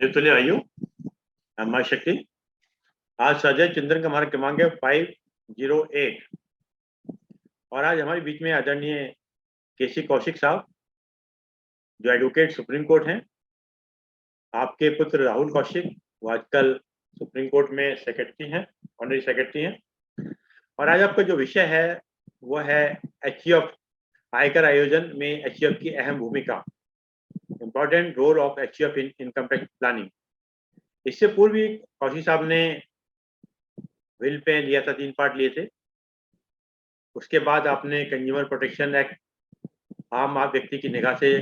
तुल्य आयु हमारी शक्ति। आज साझा चिंतन का हमारा क्रमांक है 508 और आज हमारे बीच में आदरणीय केसी कौशिक साहब जो एडवोकेट सुप्रीम कोर्ट हैं। आपके पुत्र राहुल कौशिक वो आजकल सुप्रीम कोर्ट में सेक्रेटरी हैं, ऑनरी सेक्रेटरी हैं। और आज आपका जो विषय है वो है एचईएफ, आयकर आयोजन में एचईएफ की अहम भूमिका, important role of HEF in income tax planning. इससे पूर्व भी कौशिक साहब ने विल पे लिया था, 3 पार्ट लिए थे। उसके बाद आपने कंज्यूमर प्रोटेक्शन एक्ट आम व्यक्ति की निगाह से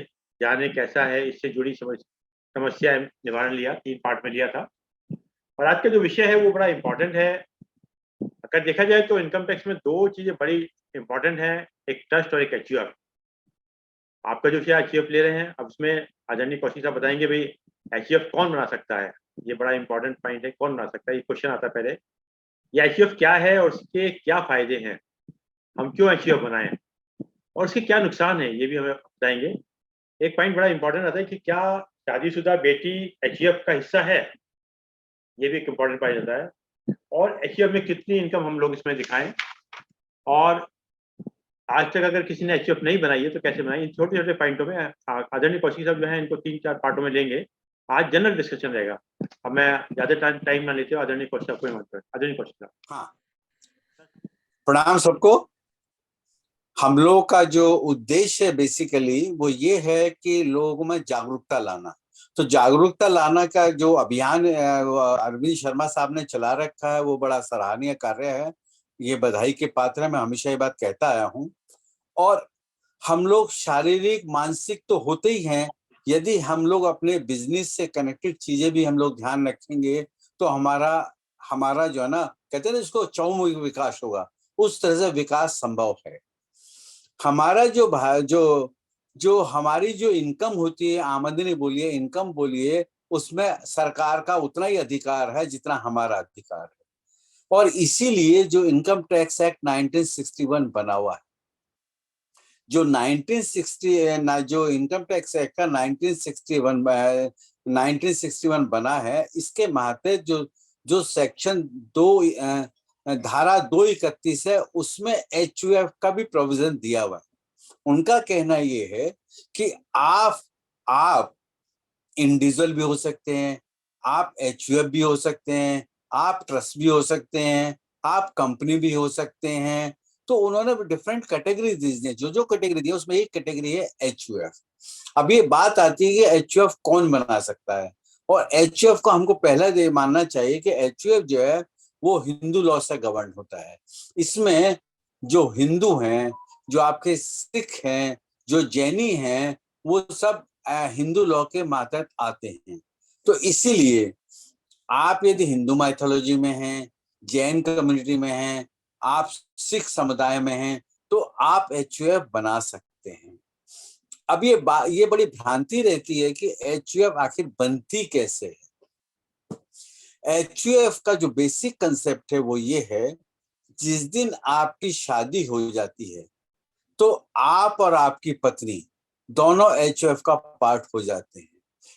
जाने कैसा है, इससे जुड़ी समस्या निवारण लिया, 3 पार्ट में लिया था। और आज का जो विषय है वो बड़ा इम्पोर्टेंट है। अगर देखा जाए तो इनकम टैक्स में 2 चीजें बड़ी इम्पोर्टेंट हैं, एक ट्रस्ट और एक एचईएफ। आपका जो विषय एचईएफ ले रहे हैं, अब उसमें आदरणीय कौशिक साहब बताएंगे भाई एचईएफ कौन बना सकता है। ये बड़ा इंपॉर्टेंट पॉइंट है, कौन बना सकता है, ये क्वेश्चन आता है पहले। ये एचईएफ क्या है और उसके क्या फायदे हैं, हम क्यों एचईएफ बनाएं और उसके क्या नुकसान है, ये भी हमें बताएंगे। एक पॉइंट बड़ा इंपॉर्टेंट आता है कि क्या शादीशुदा बेटी एचईएफ का हिस्सा है, ये भी एक इम्पॉर्टेंट पॉइंट होता है। और एचईएफ में कितनी इनकम हम लोग इसमें दिखाएं, और आज तक अगर किसी ने एचईएफ नहीं बनाई है तो कैसे बनाई। इन छोटे छोटे पॉइंटों में आदरणीय कौशिक साहब जो है इनको 3-4 पार्टों में लेंगे। आज जनरल डिस्कशन रहेगा। अब मैं ज्यादा टाइम ना लेते हुए आदरणीय कौशिक साहब को मानते हैं। आदरणीय कौशिक साहब। हाँ, प्रणाम सबको। हम लोग का जो उद्देश्य है बेसिकली वो ये है कि लोगों में जागरूकता लाना। तो जागरूकता लाना का जो अभियान अरविंद शर्मा साहब ने चला रखा है वो बड़ा सराहनीय कार्य है, ये बधाई के पात्र है। मैं हमेशा ये बात कहता आया हूँ। और हम लोग शारीरिक मानसिक तो होते ही हैं, यदि हम लोग अपने बिजनेस से कनेक्टेड चीजें भी हम लोग ध्यान रखेंगे तो हमारा जो है ना, कहते हैं ना इसको चौमुखी विकास होगा, उस तरह से विकास संभव है। हमारा जो हमारी जो इनकम होती है, आमदनी बोलिए, इनकम बोलिए, उसमें सरकार का उतना ही अधिकार है जितना हमारा अधिकार है। और इसीलिए जो इनकम टैक्स एक्ट 1961 बना हुआ है, जो 1960 जो इनकम टैक्स एक्ट का 1961 बना है, इसके मातहत जो सेक्शन 2 धारा 231 है, उसमें एचयूएफ का भी प्रोविजन दिया हुआ है। उनका कहना ये है कि आप इंडिविजुअल भी हो सकते हैं, आप एचयूएफ भी हो सकते हैं, आप ट्रस्ट भी हो सकते हैं, आप कंपनी भी हो सकते हैं। तो उन्होंने डिफरेंट कैटेगरी दी है, जो कैटेगरी दी है उसमें एक कैटेगरी है एचयूएफ। अब ये बात आती है कि एचयूएफ कौन बना सकता है, और एचयूएफ को हमको पहले मानना चाहिए कि एचयूएफ जो है वो हिंदू लॉ से गवर्न होता है। इसमें जो हिंदू हैं, जो आपके सिख हैं, जो जैनी हैं, वो सब हिंदू लॉ के मातहत आते हैं। तो इसीलिए आप यदि हिंदू माइथोलॉजी में हैं, जैन कम्युनिटी में हैं, आप सिख समुदाय में हैं, तो आप एचयूएफ बना सकते हैं। अब ये बड़ी भ्रांति रहती है कि एचयूएफ आखिर बनती कैसे है। एचयूएफ का जो बेसिक कंसेप्ट है वो ये है, जिस दिन आपकी शादी हो जाती है तो आप और आपकी पत्नी दोनों एचयूएफ का पार्ट हो जाते हैं।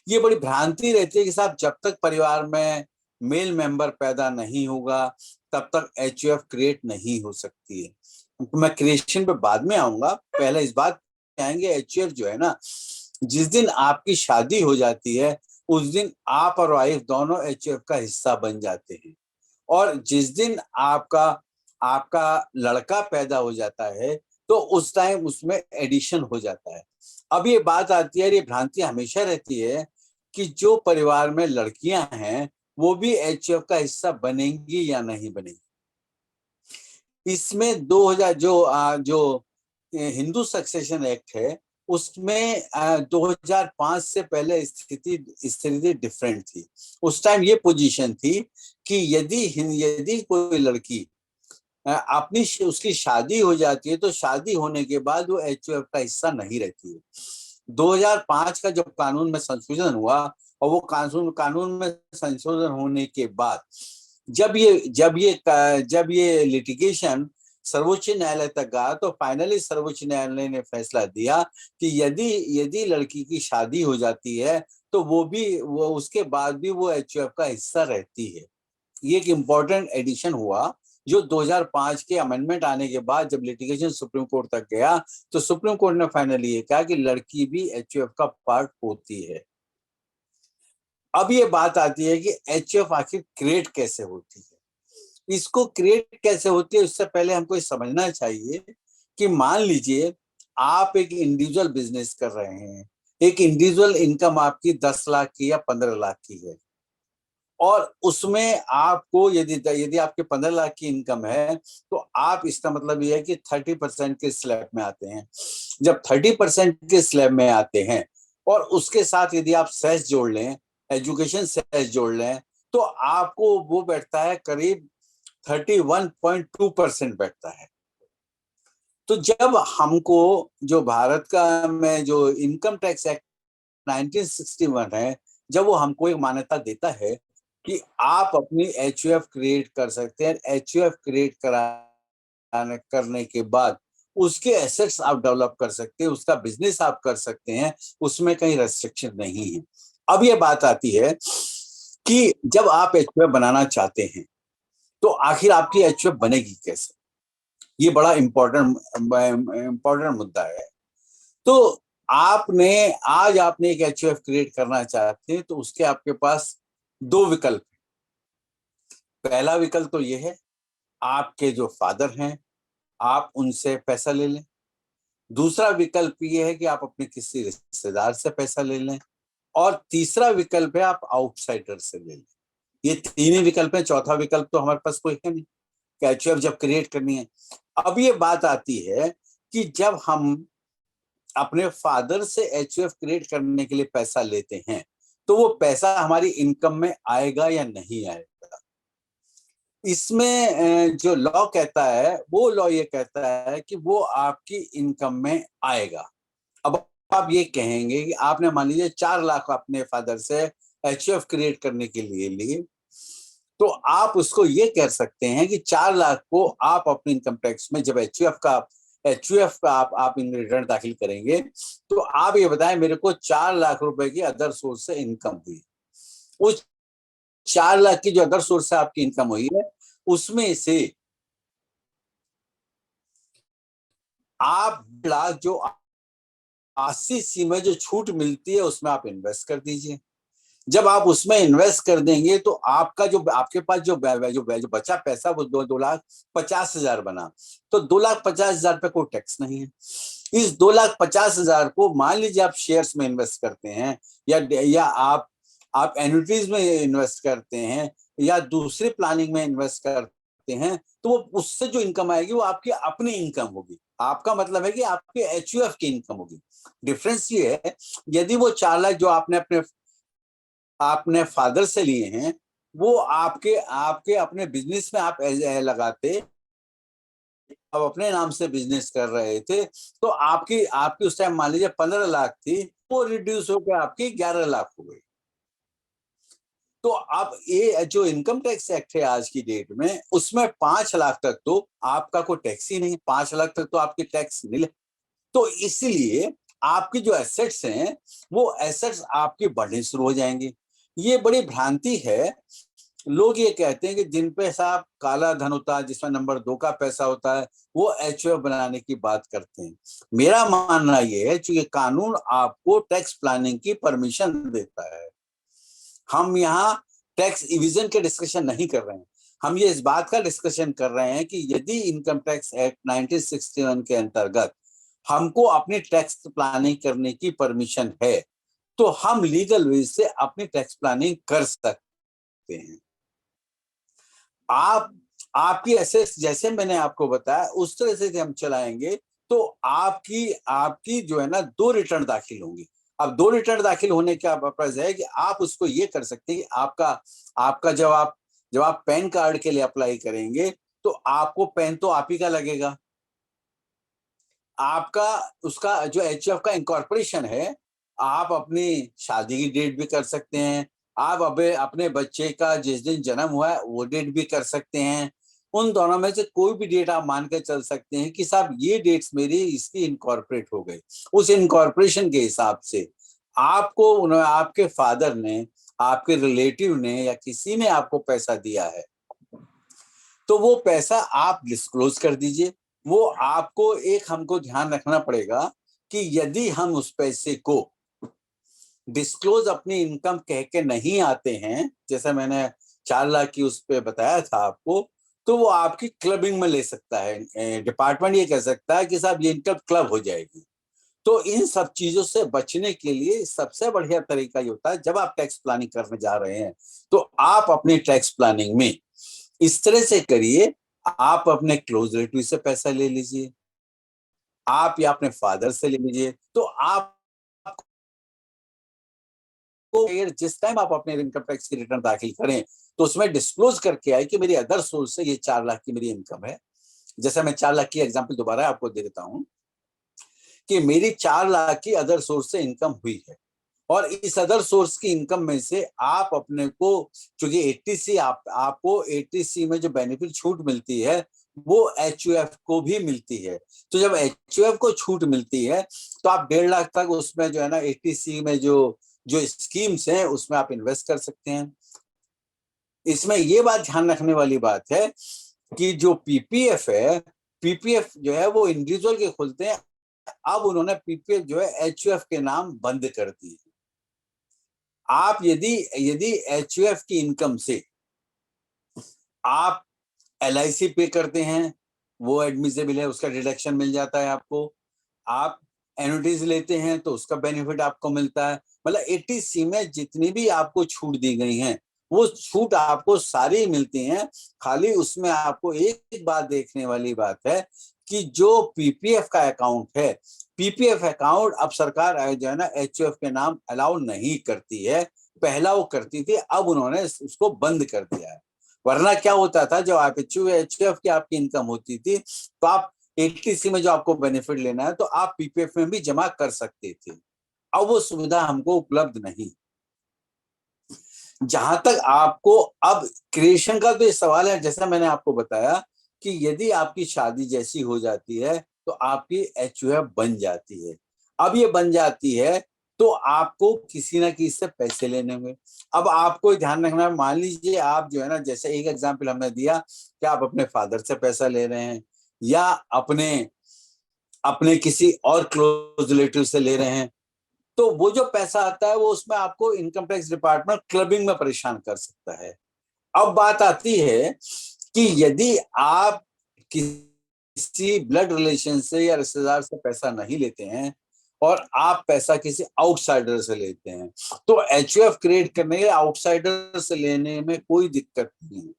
ये बड़ी भ्रांति रहती है कि साहब जब तक परिवार में मेल मेंबर पैदा नहीं होगा तब तक एचयूएफ क्रिएट नहीं हो सकती है। मैं क्रिएशन पे बाद में आऊंगा, पहले इस बात पे आएंगे। एचयूएफ जो है ना, जिस दिन आपकी शादी हो जाती है उस दिन आप और वाइफ दोनों एचयूएफ का हिस्सा बन जाते हैं। और जिस दिन आपका लड़का पैदा हो जाता है तो उस टाइम उसमें एडिशन हो जाता है। अब ये बात आती है, ये भ्रांति हमेशा रहती है कि जो परिवार में लड़कियां हैं वो भी एचयूएफ का हिस्सा बनेंगी या नहीं बनेंगी। इसमें 2000 जो हिंदू सक्सेशन एक्ट है उसमें 2005 से पहले स्थिति डिफरेंट थी। उस टाइम ये पोजीशन थी कि यदि कोई लड़की उसकी शादी हो जाती है तो शादी होने के बाद वो एचयूएफ का हिस्सा नहीं रहती है। 2005 का जब कानून में संशोधन हुआ, और वो कानून में संशोधन होने के बाद जब ये लिटिगेशन सर्वोच्च न्यायालय तक गया तो फाइनली सर्वोच्च न्यायालय ने फैसला दिया कि यदि लड़की की शादी हो जाती है तो वो उसके बाद भी वो HUF का हिस्सा रहती है। ये एक इम्पोर्टेंट एडिशन हुआ जो 2005 के अमेंडमेंट आने के बाद जब लिटिगेशन सुप्रीम कोर्ट तक गया तो सुप्रीम कोर्ट ने फाइनली ये कहा कि लड़की भी HUF का पार्ट होती है। अब ये बात आती है कि HUF आखिर क्रिएट कैसे होती है। इसको क्रिएट कैसे होती है उससे पहले हमको ये समझना चाहिए कि मान लीजिए आप एक इंडिविजुअल बिजनेस कर रहे हैं, एक इंडिविजुअल इनकम आपकी 10 लाख की या 15 लाख की है, और उसमें आपको यदि आपके 15 लाख की इनकम है तो आप, इसका मतलब ये है कि 30% के स्लैब में आते हैं। जब 30% के स्लैब में आते हैं और उसके साथ यदि आप सेस जोड़ लें, एजुकेशन सेस जोड़ लें, तो आपको वो बैठता है करीब 31.2% बैठता है। तो जब हमको जो भारत का में जो इनकम टैक्स एक्ट 1961 है, जब वो हमको एक मान्यता देता है कि आप अपनी HUF क्रिएट कर सकते हैं, HUF क्रिएट करने के बाद उसके एसेट्स आप डेवलप कर सकते हैं, उसका बिजनेस आप कर सकते हैं, उसमें कहीं रेस्ट्रिक्शन नहीं है। अब ये बात आती है कि जब आप HUF बनाना चाहते हैं तो आखिर आपकी HUF बनेगी कैसे, ये बड़ा इंपॉर्टेंट मुद्दा है। तो आज आपने एक HUF क्रिएट करना चाहते हैं तो उसके आपके पास दो विकल्प। पहला विकल्प तो ये है, आपके जो फादर हैं आप उनसे पैसा ले लें। दूसरा विकल्प ये है कि आप अपने किसी रिश्तेदार से पैसा ले लें, और तीसरा विकल्प है आप आउटसाइडर से ले लें। ये तीन ही विकल्प है, चौथा विकल्प तो हमारे पास कोई है नहीं कि HUF जब क्रिएट करनी है। अब ये बात आती है कि जब हम अपने फादर से HUF क्रिएट करने के लिए पैसा लेते हैं तो वो पैसा हमारी इनकम में आएगा या नहीं आएगा। इसमें जो लॉ कहता है, वो लॉ ये कहता है कि वो आपकी इनकम में आएगा। अब आप ये कहेंगे कि आपने मान लीजिए 4 लाख अपने फादर से HUF क्रिएट करने के लिए लिए, तो आप उसको ये कह सकते हैं कि 4 लाख को आप अपने इनकम टैक्स में जब HUF का आप इन रिटर्न दाखिल करेंगे तो आप ये बताएं मेरे को 4 लाख रुपए की अदर सोर्स से इनकम हुई। उस 4 लाख की जो अदर सोर्स से आपकी इनकम हुई है उसमें से आप लाख जो 80 में जो छूट मिलती है उसमें आप इन्वेस्ट कर दीजिए। जब आप उसमें इन्वेस्ट कर देंगे तो आपका जो आपके पास जो बचा पैसा वो 2,50,000 बना, तो 2,50,000 पे कोई टैक्स नहीं है। इस 2,50,000 को मान लीजिए आप शेयर्स में इन्वेस्ट करते हैं या आप एन्युटीज में इन्वेस्ट करते हैं या दूसरी प्लानिंग में इन्वेस्ट करते हैं, तो वो उससे जो इनकम आएगी वो आपकी अपनी इनकम होगी। आपका मतलब है कि आपके HUF की इनकम होगी। डिफरेंस ये है, यदि वो 4 लाख जो आपने फादर से लिए हैं वो आपके अपने बिजनेस में आप लगाते, अब अपने नाम से बिजनेस कर रहे थे, तो आपकी उस टाइम मान लीजिए 15 लाख थी, वो रिड्यूस होकर आपकी 11 लाख हो गई। तो अब ये जो इनकम टैक्स एक्ट है आज की डेट में, उसमें 5 लाख तक तो आपका कोई टैक्स ही नहीं, 5 लाख तक तो आपकी टैक्स मिले। तो इसलिए आपकी जो एसेट्स हैं वो एसेट्स आपकी बढ़नी शुरू हो जाएंगी। ये बड़ी भ्रांति है। लोग ये कहते हैं कि जिन पैसा काला धन होता है, जिसमें नंबर 2 का पैसा होता है, वो HUF बनाने की बात करते हैं। मेरा मानना ये है कि कानून आपको टैक्स प्लानिंग की परमिशन देता है। हम यहाँ टैक्स इविजन के डिस्कशन नहीं कर रहे हैं, हम ये इस बात का डिस्कशन कर रहे हैं कि यदि इनकम टैक्स एक्ट 1961 के अंतर्गत हमको अपनी टैक्स प्लानिंग करने की परमिशन है तो हम लीगल वे से अपनी टैक्स प्लानिंग कर सकते हैं। आपकी एसेट्स जैसे मैंने आपको बताया उस तरह से हम चलाएंगे तो आपकी जो है ना 2 रिटर्न दाखिल होंगी। अब 2 रिटर्न दाखिल होने का पर्पज है कि आप उसको ये कर सकते हैं कि आपका जब आप पैन कार्ड के लिए अप्लाई करेंगे तो आपको पैन तो आप ही का लगेगा। आपका उसका जो HUF का इनकॉर्पोरेशन है, आप अपनी शादी की डेट भी कर सकते हैं, आप अपने बच्चे का जिस दिन जन्म हुआ है वो डेट भी कर सकते हैं। उन दोनों में से कोई भी डेट आप मान के चल सकते हैं कि साहब ये डेट्स मेरी इसकी इनकॉर्पोरेट हो गई। उस इनकॉर्पोरेशन के हिसाब से आपके फादर ने, आपके रिलेटिव ने या किसी ने आपको पैसा दिया है, तो वो पैसा आप डिस्क्लोज कर दीजिए। वो आपको हमको ध्यान रखना पड़ेगा कि यदि हम उस पैसे को डिस्क्लोज अपनी इनकम कह के नहीं आते हैं, जैसे मैंने 4 लाख की उस पे बताया था आपको, तो वो आपकी क्लबिंग में ले सकता है। डिपार्टमेंट ये कह सकता है कि साहब ये इनकम क्लब हो जाएगी। तो इन सब चीजों से बचने के लिए सबसे बढ़िया तरीका ये होता है, जब आप टैक्स प्लानिंग करने जा रहे हैं तो आप अपनी टैक्स प्लानिंग में इस तरह से करिए, आप अपने क्लोज रिलेटिव से पैसा ले लीजिए, आप या अपने फादर से ले लीजिए। तो आप जिस टाइम आप अपने इनकम टैक्स की रिटर्न दाखिल करें तो उसमें डिस्क्लोज करके आए कि मेरी अदर सोर्स से ये 4 लाख की मेरी इनकम है। जैसे मैं 4 लाख की एग्जांपल दोबारा आपको दे देता हूं कि मेरी 4 लाख की अदर सोर्स से इनकम हुई है, और इस अदर सोर्स की इनकम में से आप अपने को, चूंकि 80C आपको 80C में जो बेनिफिट छूट मिलती है वो HUF को भी मिलती है। तो जब HUF को छूट मिलती है तो आप 1.5 लाख तक उसमें जो है ना 80C में जो जो स्कीम्स हैं उसमें आप इन्वेस्ट कर सकते हैं। इसमें ये बात ध्यान रखने वाली बात है कि जो पीपीएफ है, पीपीएफ जो है वो इंडिविजुअल के खुलते हैं, अब उन्होंने पीपीएफ जो है HUF के नाम बंद कर दी। आप यदि यदि HUF की इनकम से आप LIC पे करते हैं, वो एडमिसिबल है, उसका डिडक्शन मिल जाता है आपको। आप एनुइटीज लेते हैं तो उसका बेनिफिट आपको मिलता है। मतलब 80C में जितनी भी आपको छूट दी गई हैं वो छूट आपको सारी मिलती हैं। खाली उसमें आपको एक बात देखने वाली बात है कि जो पीपीएफ का अकाउंट है, पीपीएफ अकाउंट अब सरकार जो है ना HUF के नाम अलाउ नहीं करती है। पहला वो करती थी, अब उन्होंने उसको बंद कर दिया है। वरना क्या होता था, जब आप HUF की आपकी इनकम होती थी तो आप 80C में जो आपको बेनिफिट लेना है तो आप पीपीएफ में भी जमा कर सकते थे। अब वो सुविधा हमको उपलब्ध नहीं। जहां तक आपको अब क्रिएशन का तो ये सवाल है, जैसा मैंने आपको बताया कि यदि आपकी शादी जैसी हो जाती है तो आपकी HUF बन जाती है। अब ये बन जाती है तो आपको किसी ना किसी से पैसे लेने होंगे। अब आपको ध्यान रखना है, मान लीजिए आप जो है ना, जैसे एक एग्जांपल हमने दिया कि आप अपने फादर से पैसा ले रहे हैं या अपने अपने किसी और क्लोज रिलेटिव से ले रहे हैं, तो वो जो पैसा आता है वो उसमें आपको इनकम टैक्स डिपार्टमेंट क्लबिंग में परेशान कर सकता है। अब बात आती है कि यदि आप किसी ब्लड रिलेशन से या रिश्तेदार से पैसा नहीं लेते हैं और आप पैसा किसी आउटसाइडर से लेते हैं, तो HUF क्रिएट करने के आउटसाइडर से लेने में कोई दिक्कत नहीं है।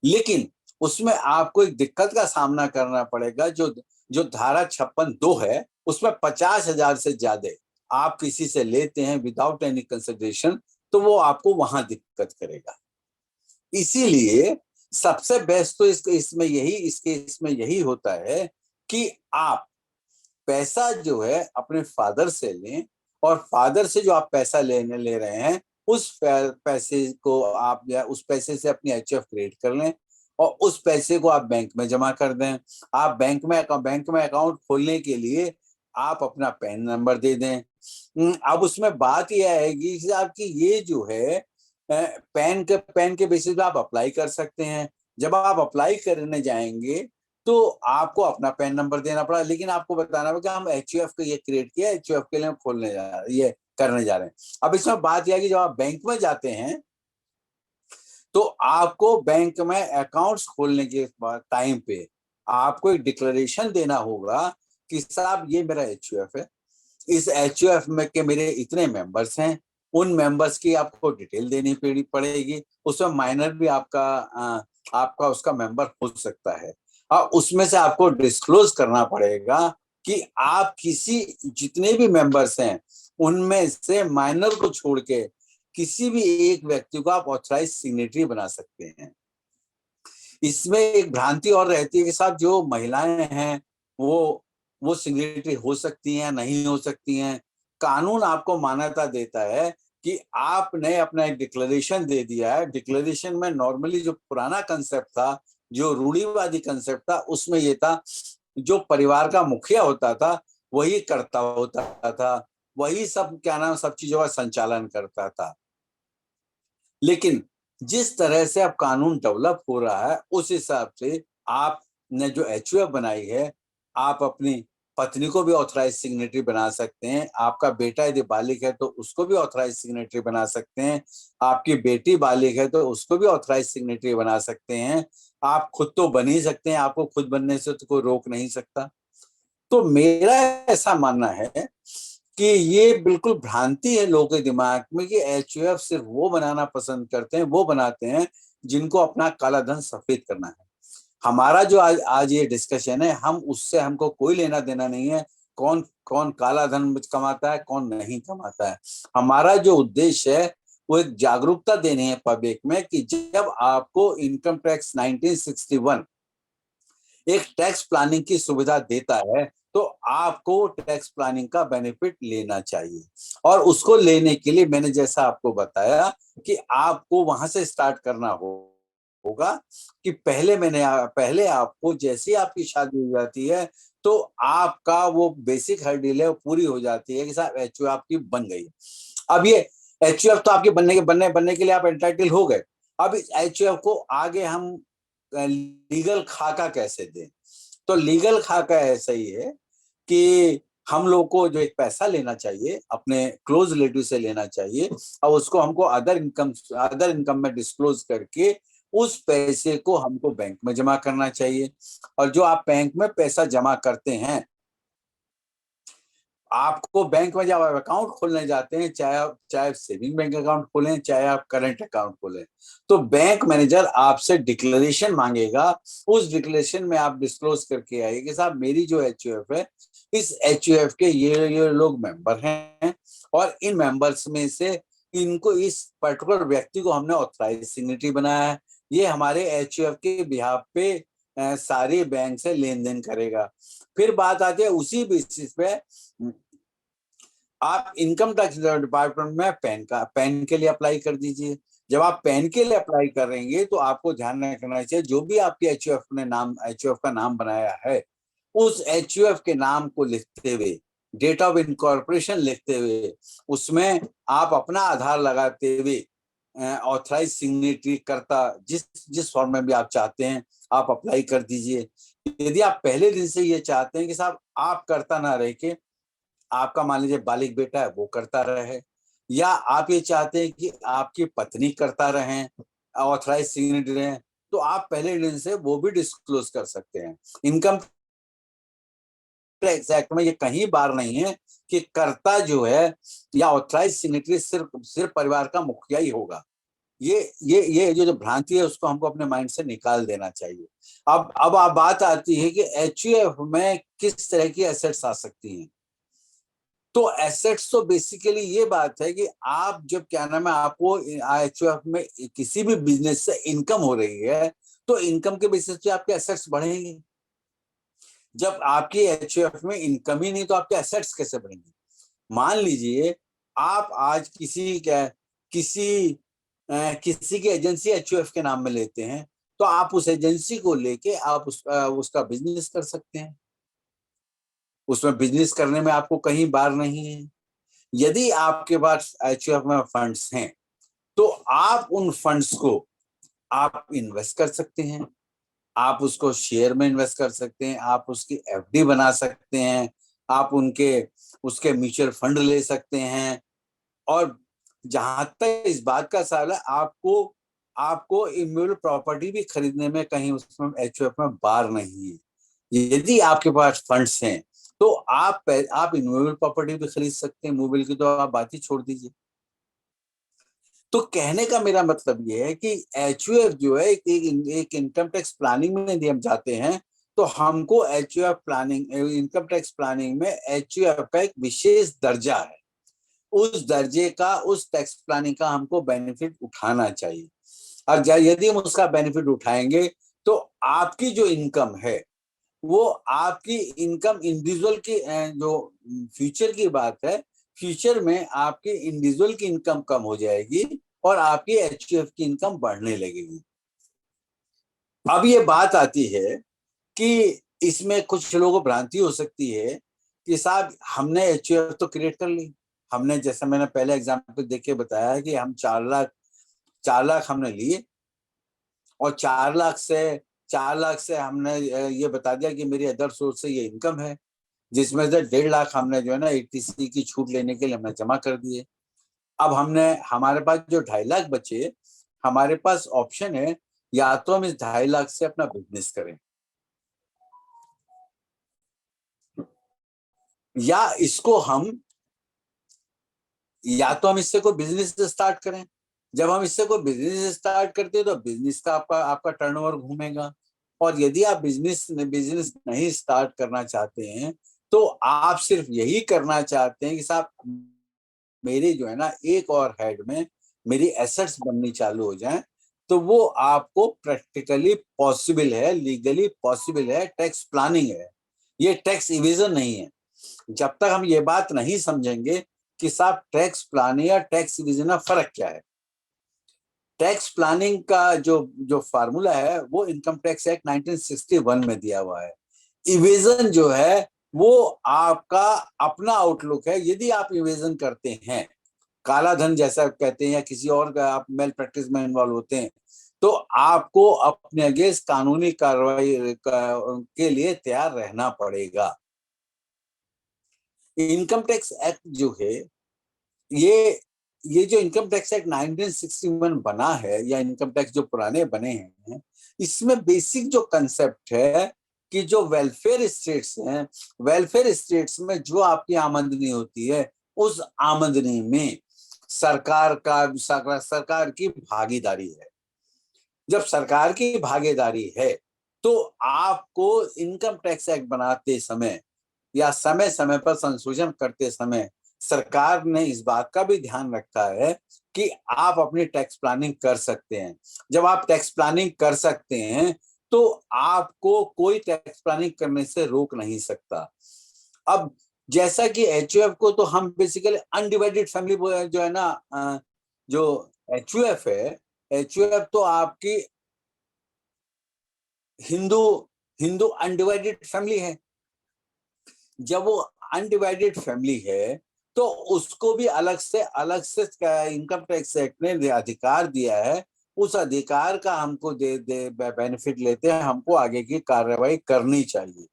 लेकिन उसमें आपको एक दिक्कत का सामना करना पड़ेगा, जो जो धारा 56(2) है उसमें 50,000 से ज्यादा आप किसी से लेते हैं विदाउट एनी कंसिडरेशन, तो वो आपको वहां दिक्कत करेगा। इसीलिए सबसे बेस्ट तो इसमें यही होता है कि आप पैसा जो है अपने फादर से लें, और फादर से जो आप पैसा ले रहे हैं उस पैसे को आप या उस पैसे से अपनी HUF क्रिएट कर लें और उस पैसे को आप बैंक में जमा कर दें। आप बैंक में अकाउंट खोलने के लिए आप अपना पैन नंबर दे दें। अब उसमें बात यह आएगी कि आपकी ये जो है पैन के बेसिस पे आप अप्लाई कर सकते हैं। जब आप अप्लाई करने जाएंगे तो आपको अपना पैन नंबर देना पड़ा, लेकिन आपको बताना होगा कि हम HUF को ये क्रिएट किया, HUF के लिए हम ये करने जा रहे हैं। अब इसमें बात यह है कि जब आप बैंक में जाते हैं तो आपको बैंक में अकाउंट्स खोलने के बाद टाइम पे आपको एक डिक्लेरेशन देना होगा कि साहब ये मेरा HUF है, इस HUF में के मेरे इतने मेंबर्स हैं, उन मेंबर्स की आपको डिटेल देनी पड़ेगी। उसमें माइनर भी आपका उसका मेंबर हो सकता है, और उसमें से आपको डिस्क्लोज करना पड़ेगा कि आप जितने भी मेंबर्स हैं उनमें से माइनर को छोड़ के किसी भी एक व्यक्ति को आप ऑथराइज सिग्नेटरी बना सकते हैं। इसमें एक भ्रांति और रहती है कि साहब जो महिलाएं हैं वो सिग्नेटरी हो सकती हैं नहीं हो सकती हैं। कानून आपको मान्यता देता है कि आपने अपना एक डिक्लेरेशन दे दिया है। डिक्लेरेशन में नॉर्मली जो पुराना कंसेप्ट था, जो रूढ़िवादी कंसेप्ट था, उसमें ये था जो परिवार का मुखिया होता था वही करता होता था। वही सब क्या नाम सब चीजों का संचालन करता था। लेकिन जिस तरह से अब कानून डेवलप हो रहा है उस हिसाब से आपने जो एचयूएफ बनाई है, आप अपनी पत्नी को भी ऑथराइज सिग्नेटरी बना सकते हैं, आपका बेटा यदि बालिग है तो उसको भी ऑथराइज सिग्नेटरी बना सकते हैं, आपकी बेटी बालिग है तो उसको भी ऑथराइज सिग्नेटरी बना सकते हैं, आप खुद तो बन ही सकते हैं, आपको खुद बनने से तो कोई रोक नहीं सकता। तो मेरा ऐसा मानना है कि ये बिल्कुल भ्रांति है लोगों के दिमाग में कि एचयूएफ सिर्फ वो बनाना पसंद करते हैं, वो बनाते हैं जिनको अपना काला धन सफेद करना है। हमारा जो आज आज ये डिस्कशन है, हम उससे हमको कोई लेना देना नहीं है कौन कौन काला धन कमाता है कौन नहीं कमाता है। हमारा जो उद्देश्य है वो एक जागरूकता देनी है पब्लिक में कि जब आपको इनकम टैक्स 1961 एक टैक्स प्लानिंग की सुविधा देता है तो आपको टैक्स प्लानिंग का बेनिफिट लेना चाहिए। और उसको लेने के लिए मैंने जैसा आपको बताया कि आपको वहां से स्टार्ट करना होगा कि पहले आपको जैसे ही आपकी शादी हो जाती है तो आपका वो बेसिक हर्डिल है वो पूरी हो जाती है कि साहब एचयूएफ आपकी बन गई। अब ये एचयूएफ तो आपके बनने के लिए आप एंटाइटल हो गए। अब इस एचयूएफ को आगे हम लीगल खाका कैसे दें? तो लीगल खाका ऐसा ही है कि हम लोग को जो एक पैसा लेना चाहिए अपने क्लोज रिलेटिव से लेना चाहिए और उसको हमको अदर इनकम में डिस्क्लोज करके उस पैसे को हमको बैंक में जमा करना चाहिए। और जो आप बैंक में पैसा जमा करते हैं, आपको बैंक में जब आप अकाउंट खोलने जाते हैं, चाहे सेविंग बैंक अकाउंट खोलें चाहे आप करंट अकाउंट खोलें, तो बैंक मैनेजर आपसे डिक्लेरेशन मांगेगा। उस डिक्लेरेशन में आप डिस्क्लोज करके आइए कि साहब मेरी जो एचयूएफ है, इस एचयूएफ के ये लोग मेंबर हैं और इन मेंबर्स में से इनको इस पर्टिकुलर व्यक्ति को हमने ऑथराइज सिग्नेटरी बनाया है, ये हमारे एचयूएफ के बिहाफ पे सारे बैंक से लेन देन करेगा। फिर बात आती है उसी बेसिस पे आप इनकम टैक्स डिपार्टमेंट में पैन के लिए अप्लाई कर दीजिए। जब आप पैन के लिए अप्लाई करेंगे तो आपको ध्यान रखना चाहिए जो भी आपके एचयूएफ का नाम बनाया है उस एचयूएफ के नाम को लिखते हुए, डेट ऑफ इनकॉर्पोरेशन लिखते हुए, उसमें आप अपना आधार लगाते हुए ऑथराइज सिग्नेटरी करता जिस जिस फॉर्म में भी आप चाहते हैं आप अप्लाई कर दीजिए। यदि आप पहले दिन से ये चाहते हैं कि साहब आप करता ना रह के आपका मान लीजिए बालिग बेटा है वो करता रहे, या आप ये चाहते हैं कि आपकी पत्नी करता रहे ऑथराइज सिग्नेटरी रहे, तो आप पहले दिन से वो भी डिस्क्लोज कर सकते हैं। इनकम टैक्स एक्ट में ये कहीं बार नहीं है कि कर्ता जो है या ऑथराइज सिग्नेटरी सिर्फ परिवार का मुखिया ही होगा। ये जो भ्रांति है उसको हमको अपने माइंड से निकाल देना चाहिए। अब आप बात आती है कि एचयूएफ में किस तरह की एसेट्स आ सकती हैं। तो एसेट्स तो बेसिकली ये बात है कि आप जब क्या नाम है आपको एचयूएफ में किसी भी बिजनेस से इनकम हो रही है तो इनकम के बेसिस पे आपके एसेट्स बढ़ेंगे। जब आपकी एचयूएफ में इनकम ही नहीं तो आपके एसेट्स कैसे बढ़ेंगे? मान लीजिए आप आज किसी किसी की एजेंसी एचयूएफ के नाम में लेते हैं तो आप उस एजेंसी को लेके आप उसका बिजनेस कर सकते हैं। उसमें बिजनेस करने में आपको कहीं बार नहीं है। यदि आपके पास एचयूएफ में फंड्स हैं तो आप उन फंड्स को आप इन्वेस्ट कर सकते हैं, आप उसको शेयर में इन्वेस्ट कर सकते हैं, आप उसकी एफडी बना सकते हैं, आप उसके म्यूचुअल फंड ले सकते हैं। और जहां तक इस बात का सवाल है आपको आपको इमूवेबल प्रॉपर्टी भी खरीदने में कहीं उसमें एचयूएफ में बार नहीं है। यदि आपके पास फंड्स हैं तो आप इमूवेबल प्रॉपर्टी भी खरीद सकते हैं, मूवेबल की तो आप बात ही छोड़ दीजिए। तो कहने का मेरा मतलब ये है कि एचयूएफ जो है एक इनकम टैक्स प्लानिंग में यदि हम जाते हैं तो हमको HUF planning income tax planning में एचयूएफ का एक विशेष दर्जा है। उस दर्जे का उस टैक्स प्लानिंग का हमको बेनिफिट उठाना चाहिए। और यदि हम उसका बेनिफिट उठाएंगे तो आपकी जो इनकम है वो आपकी इनकम इंडिविजुअल की जो फ्यूचर की बात है, फ्यूचर में आपकी इंडिविजुअल की इनकम कम हो जाएगी और आपकी एचयूएफ की इनकम बढ़ने लगेगी। अब ये बात आती है कि इसमें कुछ लोगों को भ्रांति हो सकती है कि साहब हमने एचयूएफ तो क्रिएट कर ली, हमने, जैसे मैंने पहले एग्जाम्पल देख के बताया कि हम 4 लाख हमने लिए और 4 लाख से हमने ये बता दिया कि मेरी अदर सोर्स से ये इनकम है, जिसमें से 1.5 लाख हमने जो है ना ATC की छूट लेने के लिए हमने जमा कर दिए। अब हमारे पास जो 2.5 लाख बचे, हमारे पास ऑप्शन है, या तो हम इस 2.5 लाख से अपना बिजनेस करें, या तो हम इससे कोई बिजनेस स्टार्ट करें। जब हम इससे कोई बिजनेस स्टार्ट करते हैं तो बिजनेस का आपका टर्नओवर घूमेगा। और यदि आप बिजनेस नहीं स्टार्ट करना चाहते हैं, तो आप सिर्फ यही करना चाहते हैं कि साहब मेरी जो है ना एक और हेड में मेरी एसेट्स बननी चालू हो जाए, तो वो आपको प्रैक्टिकली पॉसिबल है, लीगली पॉसिबल है, टैक्स प्लानिंग है, ये टैक्स इवेजन नहीं है। जब तक हम ये बात नहीं समझेंगे कि साहब टैक्स प्लानिंग या टैक्स इवेजन में फर्क क्या है। टैक्स प्लानिंग का जो फार्मूला है वो इनकम टैक्स एक्ट 1961 में दिया हुआ है। इवेजन जो है वो आपका अपना आउटलुक है। यदि आप इवेजन करते हैं, काला धन जैसा कहते हैं, या किसी और का आप मेल प्रैक्टिस में इन्वॉल्व होते हैं, तो आपको अपने अगेंस्ट कानूनी कार्रवाई के लिए तैयार रहना पड़ेगा। इनकम टैक्स एक्ट जो है, ये जो इनकम टैक्स एक्ट 1961 बना है, या इनकम टैक्स जो पुराने बने हैं, इसमें बेसिक जो कंसेप्ट है कि जो वेलफेयर स्टेट्स हैं, वेलफेयर स्टेट्स में जो आपकी आमदनी होती है, उस आमदनी में सरकार की भागीदारी है। जब सरकार की भागीदारी है, तो आपको इनकम टैक्स एक्ट बनाते समय या समय समय पर संशोधन करते समय सरकार ने इस बात का भी ध्यान रखा है कि आप अपनी टैक्स प्लानिंग कर सकते हैं। जब आप टैक्स प्लानिंग कर सकते हैं, तो आपको कोई टैक्स प्लानिंग करने से रोक नहीं सकता। अब जैसा कि HUF को तो हम बेसिकली अनडिवाइडेड फैमिली जो है ना, जो HUF है, HUF तो आपकी हिंदू अनडिवाइडेड फैमिली है। जब वो अनडिवाइडेड फैमिली है, तो उसको भी अलग से इनकम टैक्स एक्ट ने अधिकार दिया है। उस अधिकार का हमको बेनिफिट लेते हैं, हमको आगे की कार्रवाई करनी चाहिए।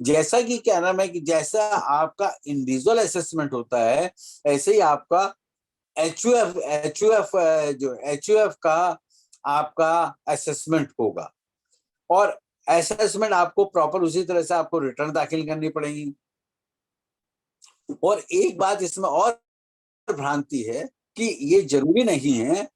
जैसा कि क्या नाम है कि जैसा आपका इंडिविजुअल असेसमेंट होता है, ऐसे ही आपका HUF का आपका असेसमेंट होगा। और असेसमेंट आपको प्रॉपर उसी तरह से आपको रिटर्न दाखिल करनी पड़ेगी। और एक बात इसमें और भ्रांति है कि ये जरूरी नहीं है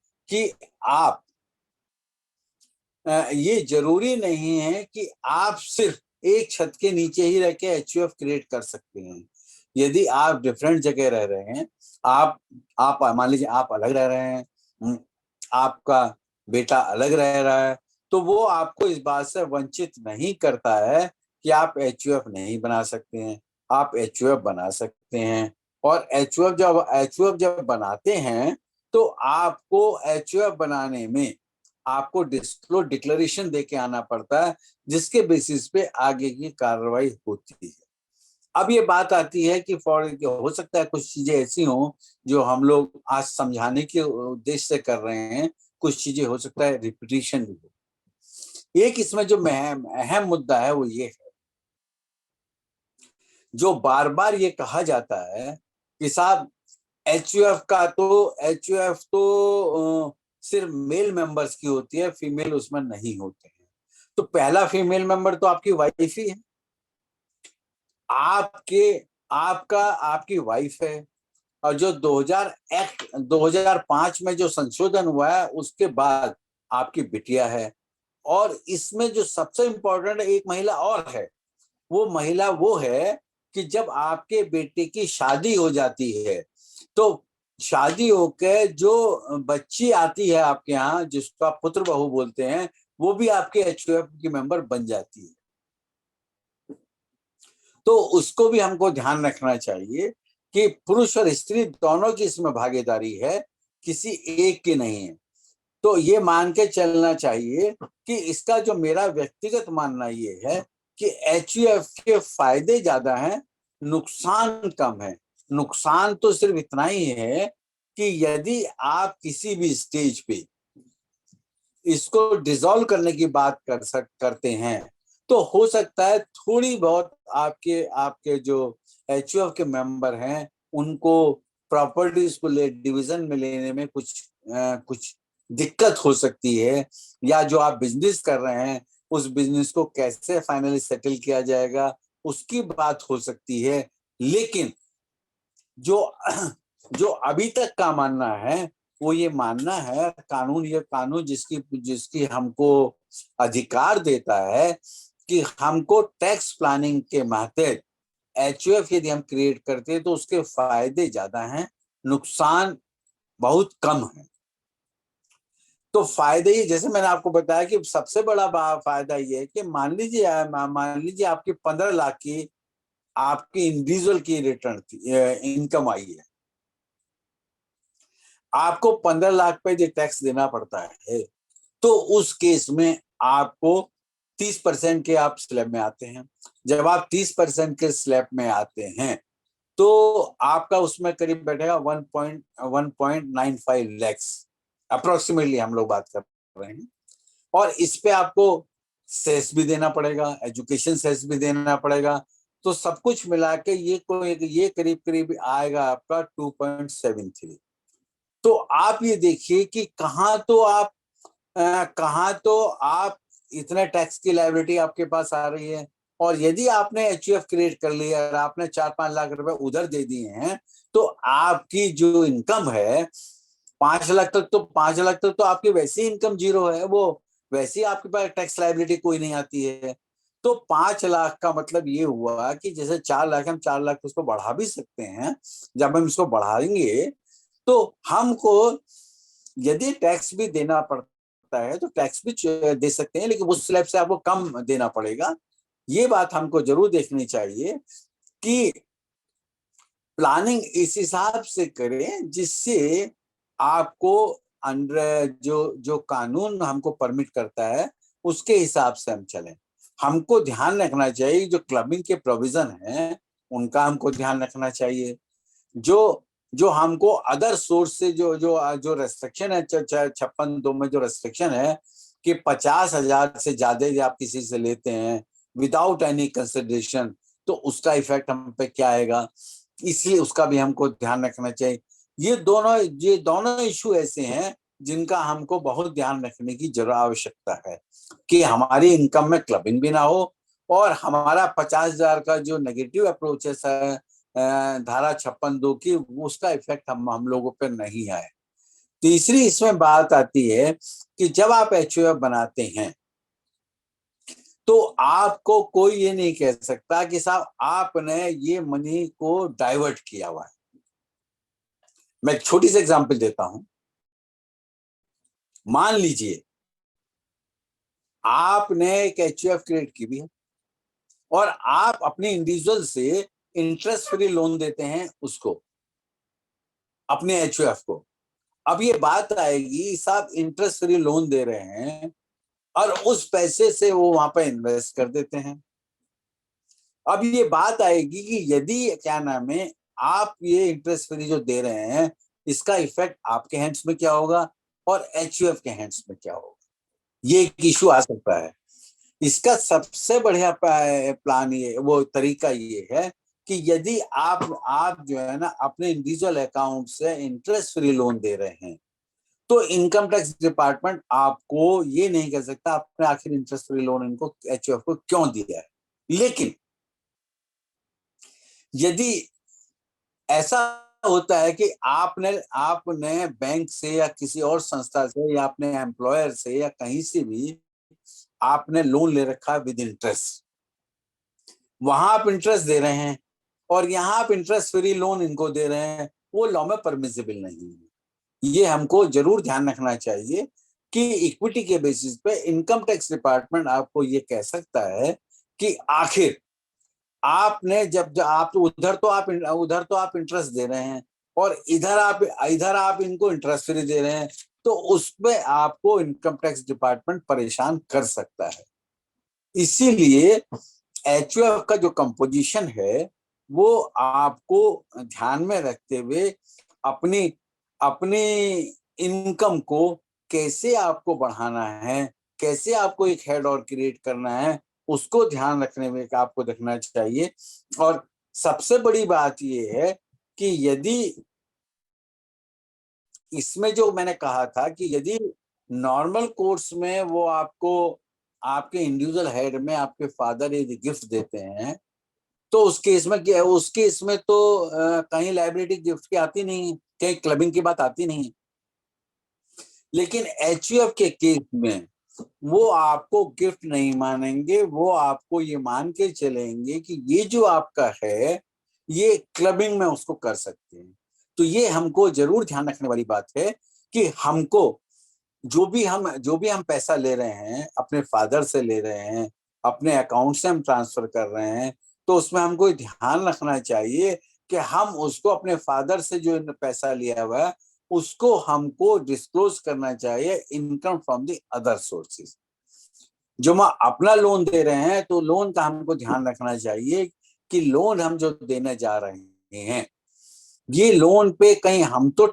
कि आप सिर्फ एक छत के नीचे ही रह के HUF क्रिएट कर सकते हैं। यदि आप डिफरेंट जगह रह रहे हैं, आप मान लीजिए आप अलग रह रहे हैं, आपका बेटा अलग रह रहा है, तो वो आपको इस बात से वंचित नहीं करता है कि आप HUF नहीं बना सकते हैं। आप HUF बना सकते हैं। और HUF जब बनाते हैं, तो आपको HUF बनाने में आपको डिक्लेरेशन देके आना पड़ता है, जिसके बेसिस पे आगे की कार्रवाई होती है। अब ये बात आती है कि हो सकता है कुछ चीजें ऐसी हों जो हम लोग आज समझाने के उद्देश्य से कर रहे हैं, कुछ चीजें हो सकता है रिपीटिशन भी हो। एक इसमें जो अहम मुद्दा है वो ये है, जो बार बार ये कहा जाता है कि साहब HUF तो सिर्फ मेल मेंबर्स की होती है, फीमेल उसमें नहीं होते हैं। तो पहला फीमेल मेंबर तो आपकी वाइफ ही है। आपकी वाइफ है। और जो 2005 में जो संशोधन हुआ है, उसके बाद आपकी बिटिया है। और इसमें जो सबसे इंपॉर्टेंट एक महिला और है, वो महिला वो है कि जब आपके बेटे की शादी हो जाती है, तो शादी होकर जो बच्ची आती है आपके यहाँ, जिसका पुत्र बहू बोलते हैं, वो भी आपके HUF की मेंबर बन जाती है। तो उसको भी हमको ध्यान रखना चाहिए कि पुरुष और स्त्री दोनों की इसमें भागीदारी है, किसी एक की नहीं है। तो ये मान के चलना चाहिए कि इसका जो मेरा व्यक्तिगत मानना ये है कि HUF के फायदे ज्यादा हैं, नुकसान कम है। नुकसान तो सिर्फ इतना ही है कि यदि आप किसी भी स्टेज पे इसको डिसॉल्व करने की बात करते हैं तो हो सकता है थोड़ी बहुत आपके आपके जो एचयूएफ के मेंबर हैं उनको प्रॉपर्टीज को ले डिवीजन में लेने में कुछ दिक्कत हो सकती है, या जो आप बिजनेस कर रहे हैं उस बिजनेस को कैसे फाइनली सेटल किया जाएगा उसकी बात हो सकती है। लेकिन जो जो अभी तक का मानना है वो ये मानना है, ये कानून जिसकी जिसकी हमको अधिकार देता है कि हमको टैक्स प्लानिंग के मातहत एचयूएफ यदि हम क्रिएट करते हैं तो उसके फायदे ज्यादा हैं, नुकसान बहुत कम है। तो फायदे ही जैसे मैंने आपको बताया कि सबसे बड़ा फायदा ये है कि मान लीजिए आपकी 15 लाख की आपकी इंडिविजुअल की रिटर्न थी, इनकम आई है, आपको 15 लाख पे जो टैक्स देना पड़ता है तो उस केस में आपको 30% के आप स्लैब में आते हैं। जब आप 30% के स्लैब में आते हैं तो आपका उसमें करीब बैठेगा 1.95 लैक्स अप्रोक्सीमेटली हम लोग बात कर रहे हैं। और इस पे आपको सेस भी देना पड़ेगा, एजुकेशन सेस भी देना पड़ेगा, तो सब कुछ मिला के ये करीब करीब आएगा आपका 2.73। तो आप ये देखिए कि कहाँ तो आप इतने टैक्स की लायबिलिटी आपके पास आ रही है, और यदि आपने एचयूएफ क्रिएट कर लिया और आपने 4-5 लाख रुपए उधर दे दिए हैं तो आपकी जो इनकम है 5 लाख तक तो आपकी वैसी इनकम जीरो है, वो वैसे ही आपके पास टैक्स लायबिलिटी कोई नहीं आती है। तो 5 लाख का मतलब ये हुआ कि जैसे 4 लाख, हम 4 लाख उसको बढ़ा भी सकते हैं। जब हम इसको बढ़ाएंगे तो हमको यदि टैक्स भी देना पड़ता है तो टैक्स भी दे सकते हैं, लेकिन उस स्लैब से आपको कम देना पड़ेगा। ये बात हमको जरूर देखनी चाहिए कि प्लानिंग इस हिसाब से करें जिससे आपको अंडर जो कानून हमको परमिट करता है उसके हिसाब से हम चलें। हमको ध्यान रखना चाहिए जो क्लबिंग के प्रोविजन हैं उनका हमको ध्यान रखना चाहिए। जो जो हमको अदर सोर्स से जो जो जो रेस्ट्रिक्शन है 56(2) में जो रेस्ट्रिक्शन है कि 50,000 से ज्यादा यदि आप किसी से लेते हैं विदाउट एनी कंसिडरेशन तो उसका इफेक्ट हम पे क्या आएगा, इसलिए उसका भी हमको ध्यान रखना चाहिए। ये दोनों इशू ऐसे हैं जिनका हमको बहुत ध्यान रखने की जरूर आवश्यकता है कि हमारी इनकम में क्लबिंग भी ना हो और हमारा 50,000 का जो नेगेटिव अप्रोच है धारा 56(2) की उसका इफेक्ट हम लोगों पर नहीं आए। तीसरी इसमें बात आती है कि जब आप एचयूएफ बनाते हैं तो आपको कोई ये नहीं कह सकता कि साहब आपने ये मनी को डाइवर्ट किया हुआ है। मैं एक छोटी सी एग्जांपल देता हूं। मान लीजिए आपने एक एचयूएफ क्रिएट की भी है और आप अपने इंडिविजुअल से इंटरेस्ट फ्री लोन देते हैं उसको, अपने एचयूएफ को। अब ये बात आएगी साहब इंटरेस्ट फ्री लोन दे रहे हैं और उस पैसे से वो वहां पर इन्वेस्ट कर देते हैं। अब ये बात आएगी कि यदि क्या नाम है आप ये इंटरेस्ट फ्री जो दे रहे हैं इसका इफेक्ट आपके हैंड्स में क्या होगा और एचयूएफ के हैंड्स में क्या होगा, ये एक इशू आ सकता है। इसका सबसे बढ़िया प्लान ये वो तरीका ये है कि यदि आप जो है ना अपने इंडिविजुअल अकाउंट से इंटरेस्ट फ्री लोन दे रहे हैं तो इनकम टैक्स डिपार्टमेंट आपको ये नहीं कह सकता आपने आखिर इंटरेस्ट फ्री लोन इनको एचयूएफ को क्यों दिया है। लेकिन यदि ऐसा होता है कि आपने बैंक से या किसी और संस्था से या अपने एम्प्लॉयर से या कहीं से भी आपने लोन ले रखा है विद इंटरेस्ट, वहां आप इंटरेस्ट दे रहे हैं और यहाँ आप इंटरेस्ट फ्री लोन इनको दे रहे हैं, वो लॉ में परमिसिबल नहीं है। ये हमको जरूर ध्यान रखना चाहिए कि इक्विटी के बेसिस पे इनकम टैक्स डिपार्टमेंट आपको ये कह सकता है कि आखिर आपने जब आप उधर तो आप इंटरेस्ट दे रहे हैं और इधर आप इनको इंटरेस्ट फ्री दे रहे हैं, तो उसमें आपको इनकम टैक्स डिपार्टमेंट परेशान कर सकता है। इसीलिए एचयूएफ का जो कंपोजिशन है वो आपको ध्यान में रखते हुए अपनी अपनी इनकम को कैसे आपको बढ़ाना है, कैसे आपको एक हेड और क्रिएट करना है, उसको ध्यान रखने में आपको देखना चाहिए। और सबसे बड़ी बात ये है कि यदि इसमें जो मैंने कहा था कि यदि नॉर्मल कोर्स में वो आपको आपके इंडिविजुअल हेड में आपके फादर यदि गिफ्ट देते हैं, तो उस केस में क्या है, उस केस में तो कहीं लाइबिलिटी गिफ्ट की आती नहीं, कहीं क्लबिंग की बात आती नहीं। लेकिन एचयूएफ के केस में वो आपको गिफ्ट नहीं मानेंगे, वो आपको ये मान के चलेंगे कि ये जो आपका है ये क्लबिंग में उसको कर सकते हैं। तो ये हमको जरूर ध्यान रखने वाली बात है कि हमको जो भी हम पैसा ले रहे हैं, अपने फादर से ले रहे हैं, अपने अकाउंट से हम ट्रांसफर कर रहे हैं, तो उसमें हमको ध्यान रखना चाहिए कि हम उसको अपने फादर से जो पैसा लिया हुआ है उसको हमको डिस्क्लोज करना चाहिए income from the other sources. जो हम अपना लोन दे रहे हैं तो लोन का हमको ध्यान रखना चाहिए कि लोन हम जो देने जा रहे हैं ये लोन पे कहीं हम तो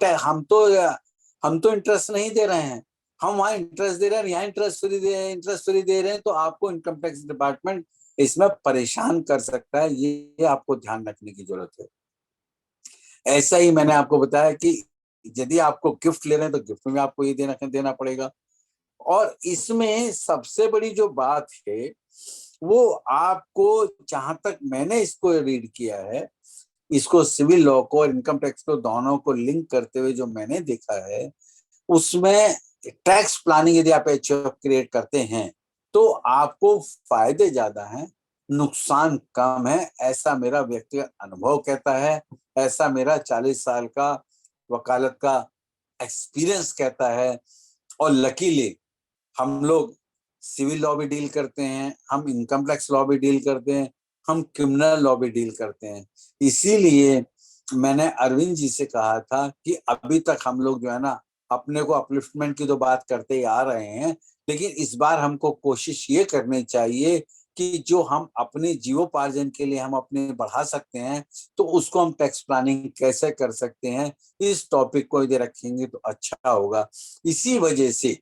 इंटरेस्ट नहीं दे रहे हैं, हम वहां इंटरेस्ट दे रहे हैं, यहाँ इंटरेस्ट फ्री दे रहे हैं, तो आपको इनकम टैक्स डिपार्टमेंट इसमें परेशान कर सकता है। ये आपको ध्यान रखने की जरूरत है। ऐसा ही मैंने आपको बताया कि यदि आपको गिफ्ट ले रहे हैं तो गिफ्ट में आपको ये देना पड़ेगा। और इसमें सबसे बड़ी जो बात है वो आपको, जहां तक मैंने इसको रीड किया है, इसको सिविल लॉ को और इनकम टैक्स को दोनों को लिंक करते हुए जो मैंने देखा है, उसमें टैक्स प्लानिंग यदि आप एचयूएफ क्रिएट करते हैं तो आपको फायदे ज्यादा हैं, नुकसान कम है, ऐसा मेरा व्यक्तिगत अनुभव कहता है, ऐसा मेरा 40 साल का वकालत का एक्सपीरियंस कहता है। और लकीली हम लोग सिविल लॉ भी डील करते हैं, हम इनकम टैक्स लॉ भी डील करते हैं, हम क्रिमिनल लॉ भी डील करते हैं। इसीलिए मैंने अरविंद जी से कहा था कि अभी तक हम लोग जो है ना अपने को अपलिफ्टमेंट की तो बात करते ही आ रहे हैं, लेकिन इस बार हमको कोशिश ये करनी चाहिए कि जो हम अपने जीवोपार्जन के लिए हम अपने बढ़ा सकते हैं तो उसको हम टैक्स प्लानिंग कैसे कर सकते हैं, इस टॉपिक को यदि रखेंगे तो अच्छा होगा। इसी वजह से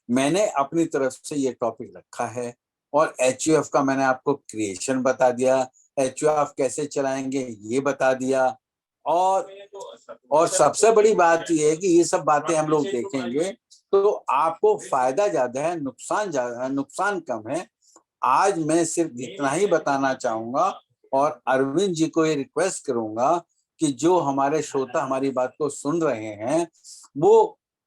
मैंने अपनी तरफ से ये टॉपिक रखा है। और एचयूएफ का मैंने आपको क्रिएशन बता दिया, एचयूएफ कैसे चलाएंगे ये बता दिया। और सबसे बड़ी बात ये है कि ये सब बातें हम लोग देखेंगे तो आपको फायदा ज्यादा है, नुकसान कम है। आज मैं सिर्फ इतना ही बताना चाहूंगा और अरविंद जी को ये रिक्वेस्ट करूंगा कि जो हमारे श्रोता हमारी बात को सुन रहे हैं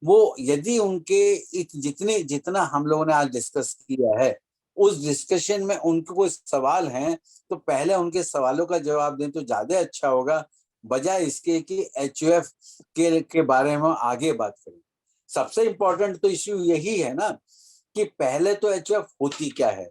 वो यदि उनके जितना हम लोगों ने आज डिस्कस किया है उस डिस्कशन में उनको कोई सवाल हैं तो पहले उनके सवालों का जवाब दें तो ज्यादा अच्छा होगा, बजाय इसके कि एचयूएफ के बारे में आगे बात करें। सबसे इंपॉर्टेंट तो इश्यू यही है ना कि पहले तो एचयूएफ होती क्या है,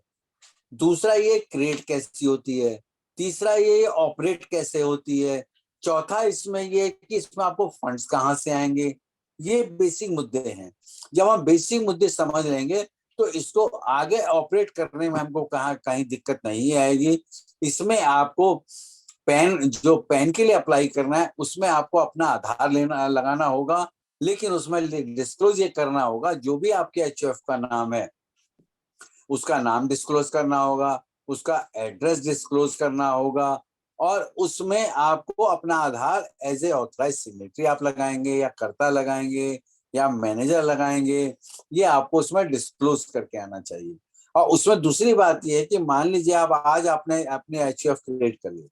दूसरा ये क्रिएट कैसी होती है, तीसरा ये ऑपरेट कैसे होती है, चौथा इसमें ये कि इसमें आपको फंड्स कहाँ से आएंगे। ये बेसिक मुद्दे हैं। जब हम बेसिक मुद्दे समझ लेंगे तो इसको आगे ऑपरेट करने में हमको कहीं दिक्कत नहीं आएगी। इसमें आपको पैन के लिए अप्लाई करना है उसमें आपको अपना आधार लगाना होगा, लेकिन उसमें डिस्क्लोज ये करना होगा जो भी आपके एचयूएफ का नाम है उसका नाम डिस्क्लोज करना होगा, उसका एड्रेस डिस्क्लोज करना होगा, और उसमें आपको अपना आधार एज ए ऑथराइज सिग्नेटरी आप लगाएंगे या कर्ता लगाएंगे या मैनेजर लगाएंगे, ये आपको उसमें डिस्क्लोज करके आना चाहिए। और उसमें दूसरी बात ये है कि मान लीजिए आप आज आपने अपने एचयूएफ क्रिएट कर लिया,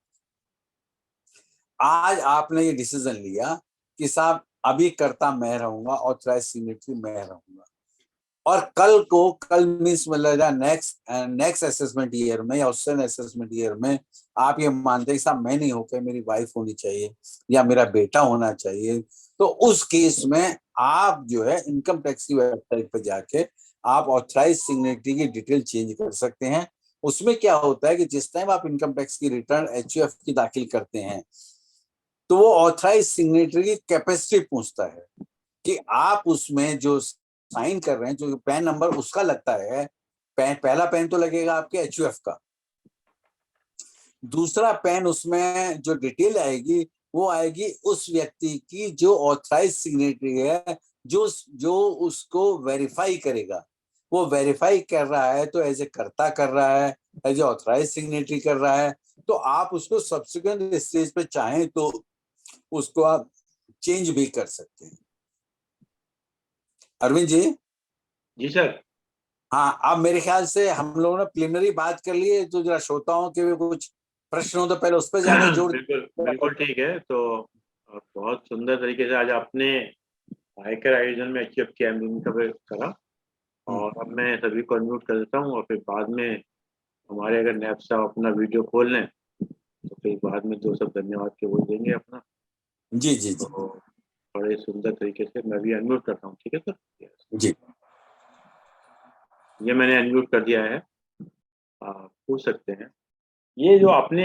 आज आपने ये डिसीजन लिया कि साहब अभी कर्ता मैं रहूंगा, ऑथराइज सिग्नेटरी मैं रहूंगा, और कल मीन्स मतलब नेक्स्ट असेसमेंट ईयर में या उससे असेसमेंट ईयर में आप ये मानते हैं साहब मैं नहीं होकर मेरी वाइफ होनी चाहिए या मेरा बेटा होना चाहिए, तो उस केस में आप जो है इनकम टैक्स की वेबसाइट पर जाके आप ऑथराइज सिग्नेटरी की डिटेल चेंज कर सकते हैं। उसमें क्या होता है कि जिस टाइम आप इनकम टैक्स की रिटर्न एचयूएफ की दाखिल करते हैं तो वो ऑथराइज सिग्नेटरी की कैपेसिटी पूछता है कि आप उसमें जो साइन कर रहे हैं, जो पैन नंबर उसका लगता है, पहला पैन तो लगेगा आपके एचयूएफ का, दूसरा पैन उसमें जो डिटेल आएगी वो आएगी उस व्यक्ति की जो ऑथराइज सिग्नेटरी है, जो जो उसको वेरीफाई करेगा। वो वेरीफाई कर रहा है तो एज ए कर्ता कर रहा है, एज ए ऑथराइज सिग्नेटरी कर रहा है, तो आप उसको सब्सिक्वेंट स्टेज पे चाहें तो उसको आप चेंज भी कर सकते हैं। अरविंद जी। जी सर। हाँ, अब मेरे ख्याल से हम लोगों ने प्रिलिमिनरी बात कर ली है, तो जरा श्रोताओं के भी कुछ प्रश्न हो तो पहले उस पर ज्यादा जोर। बिल्कुल बिल्कुल ठीक है। तो बहुत सुंदर तरीके से आज आपने आयकर आयोजन में एचईएफ की भूमिका पे करा, और अब मैं सभी को अनम्यूट कर देता हूँ, और फिर बाद में हमारे अगर नैब साहब अपना वीडियो खोल लें तो फिर बाद में दो सब धन्यवाद के बोल देंगे अपना। जी जी जी तो बड़े सुंदर तरीके से मैं भी अनम्यूट करता हूँ, ठीक है सर? जी। ये मैंने अनम्यूट कर दिया है, आप पूछ सकते हैं। ये जो आपने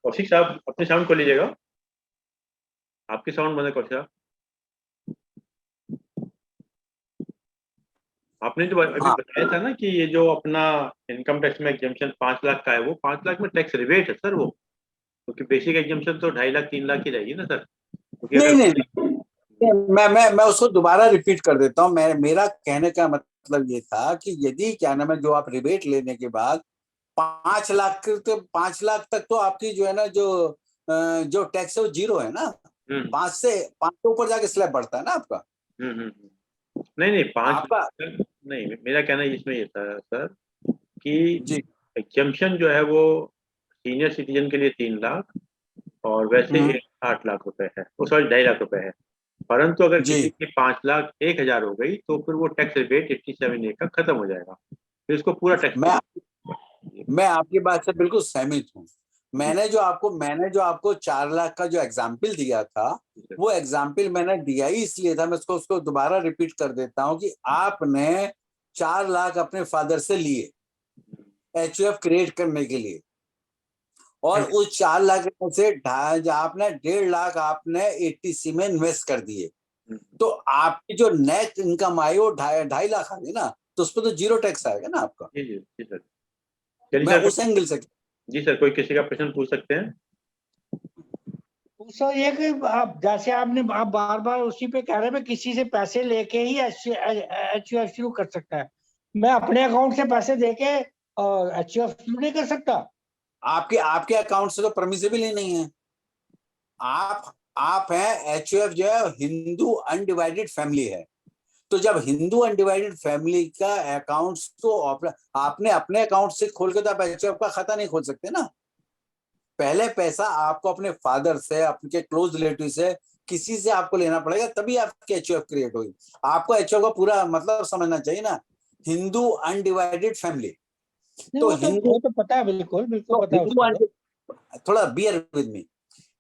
कौशिक साहब अपने साउंड खोल लीजिएगा, आपकी साउंड बंद है कौशिक साहब। आपने जो अभी हाँ बताया था ना कि ये जो अपना इनकम टैक्स में एग्जेम्पशन 5 लाख का है, वो 5 लाख में टैक्स रिबेट है सर वो, क्योंकि बेसिक एग्जेम्पशन तो 2.5 लाख 3 लाख की रहेगी ना सर, क्योंकि नहीं अगर नहीं नहीं, मैं उसको दोबारा रिपीट कर देता हूँ। मेरा कहने का मतलब ये था कि यदि क्या नाम है, जो आप रिबेट लेने के बाद 5 लाख तो 5 लाख तक तो आपकी जो है ना, जो टैक्स है वो जीरो है ना। हम्म 5 से ऊपर जाके स्लैब बढ़ता है ना आपका। नहीं नहीं, 5 लाख आपका तक नहीं। मेरा कहना इसमें ये था सर कि जी। एग्जेम्पशन जो है वो सीनियर सिटीजन के लिए 3 लाख, और वैसे हम्म, 8 लाख रुपए है, वो सॉरी 2.5 लाख रुपए है। परंतु अगर जी। किसी की 5,01,000 हो गई तो फिर वो टैक्स रिबेट 87A का खत्म हो जाएगा, फिर इसको पूरा टैक्स मैं मैं आपकी बात से बिल्कुल सहमत हूँ। मैंने जो आपको 4 लाख का जो एग्जाम्पल दिया था, वो एग्जाम्पल मैंने दिया ही इसलिए था, मैं उसको दोबारा रिपीट कर देता हूँ कि आपने 4 लाख अपने फादर से लिए एचयूएफ क्रिएट करने के लिए, और उस 4 लाख में से आपने 1.5 लाख आपने एटीसी में इन्वेस्ट कर दिए, तो आपकी जो नेट इनकम आई वो 2.5 लाख आ गई ना, तो उस पर तो जीरो टैक्स आएगा ना आपका। जी जी जी सर। चलिए मैं सर, उस एंगल से। जी सर, कोई किसी का प्रश्न पूछ सकते हैं? सर ये कि आप जैसे आप बार बार उसी पे कह रहे हैं किसी से पैसे लेके ही एचयूएफ शुरू कर सकता है, मैं अपने अकाउंट से पैसे देके एचयूएफ शुरू नहीं कर सकता? आपके आपके अकाउंट से तो परमिसिबल ही नहीं है। आप हैं एचयूएफ जो है हिंदू अनडिवाइडेड फैमिली है, तो जब हिंदू अनडिवाइडेड फैमिली का अकाउंट तो आपने अपने अकाउंट से खोल के तो आप एचयूएफ का खाता नहीं खोल सकते ना। पहले पैसा आपको अपने फादर से, आपके क्लोज रिलेटिव से, किसी से आपको लेना पड़ेगा, तभी आपकी एचयूएफ क्रिएट होगी। आपको एचयूएफ का पूरा मतलब समझना चाहिए ना, हिंदू अनडिवाइडेड फैमिली। नहीं, तो वो तो पता है, बिल्कुल बिल्कुल पता है उसका तो। थोड़ा bear with me,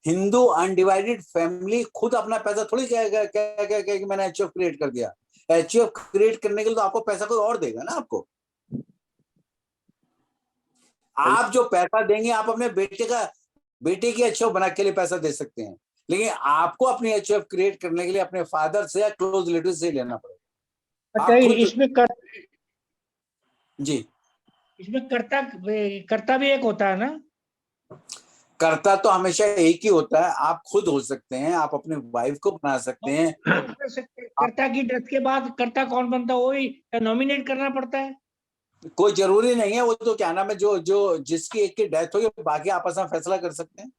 Hindu undivided family खुद अपना पैसा थोड़ी कह कि मैंने एचयूएफ क्रिएट कर दिया। एचयूएफ क्रिएट करने के लिए तो आपको पैसा कोई और देगा ना आपको। आप जो पैसा देंगे आप अपने बेटे की एचयूएफ बना के लिए पैसा दे सकते हैं, लेकिन आपको अपनी एचयूएफ क्रिएट करने के लिए अपने फादर से या क्लोज रिलेटिव से लेना पड़ेगा। अच्छा, आप खुद जी। इसमें कर्ता भी एक होता है ना? करता तो हमेशा एक ही होता है, आप खुद हो सकते हैं, आप अपने वाइफ को बना सकते हैं। कर्ता की डेथ के बाद कर्ता कौन बनता है, वही नॉमिनेट करना पड़ता है? कोई जरूरी नहीं है, वो तो क्या नाम है, जो जो जिसकी एक की डेथ होगी बाकी आपस में फैसला कर सकते हैं।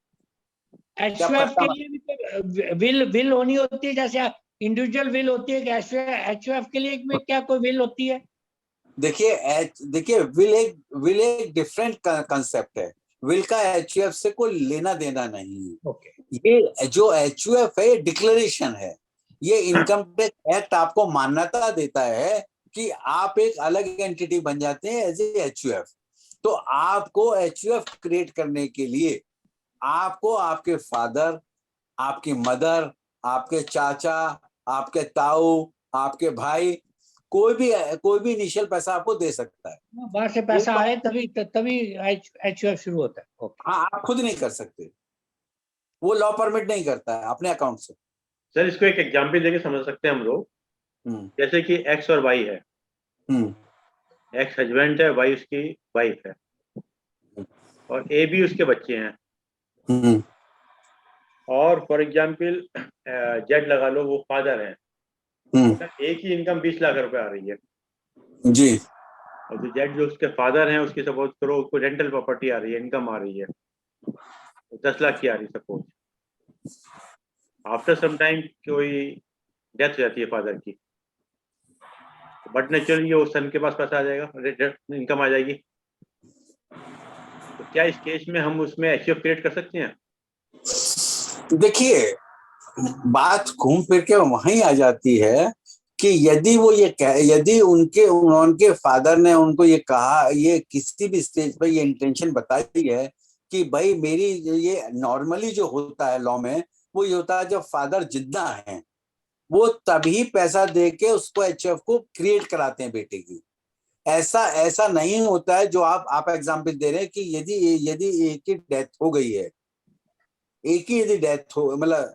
एचयूएफ के लिए भी तो विल होनी होती है, जैसे इंडिविजुअल विल होती है, एचयूएफ के लिए में क्या कोई विल होती है? देखिए विल एक डिफरेंट कंसेप्ट है। विल का एचयूएफ से कोई लेना देना नहीं। ये जो एचयूएफ है ये डिक्लेरेशन है, ये इनकम टैक्स एक्ट आपको मान्यता देता है कि आप एक अलग एंटिटी बन जाते हैं एज ए एचयूएफ। तो आपको एचयूएफ क्रिएट करने के लिए आपको आपके फादर, आपकी मदर, आपके चाचा, आपके ताऊ, आपके भाई, कोई भी इनिशियल पैसा आपको दे सकता है। बाहर से पैसा आए तभी एचयूएफ शुरू होता है। ओके। हाँ, आप खुद नहीं कर सकते, वो लॉ परमिट नहीं करता है अपने अकाउंट से। सर इसको एक एग्जाम्पल देके समझ सकते हैं हम लोग। जैसे कि एक्स और वाई है, एक्स हस्बैंड है, वाई उसकी वाइफ है, और ए भी उसके बच्चे हैं, हम्म, और फॉर एग्जाम्पल जेड लगा लो, वो फादर है, एक ही इनकम 20 लाख रुपए आ रही है, जी, और जो जेड जो उसके फादर हैं उसकी सपोज करो उसको रेंटल प्रॉपर्टी आ रही है, इनकम आ रही है 10 लाख की आ रही है सपोज, आफ्टर सम टाइम कोई डेथ हो जाती है फादर की, बट नेचुरली वो सन के पास पैसा आ जाएगा, इनकम आ जाएगी। तो क्या इस केस में हम उसमें एचयूएफ क्रिएट कर सकते हैं? देखिए बात घूम फिर के वहीं आ जाती है कि यदि वो यदि उनके फादर ने उनको ये कहा, ये किसी भी स्टेज पर ये इंटेंशन बताई है कि भाई मेरी ये नॉर्मली जो होता है लॉ में वो ये होता है, जब फादर जिंदा है वो तभी पैसा दे के उसको एचएफ को क्रिएट कराते हैं बेटे की। ऐसा ऐसा नहीं होता है जो आप एग्जाम्पल दे रहे हैं कि यदि यदि एक की डेथ हो गई है, एक ही यदि डेथ हो, मतलब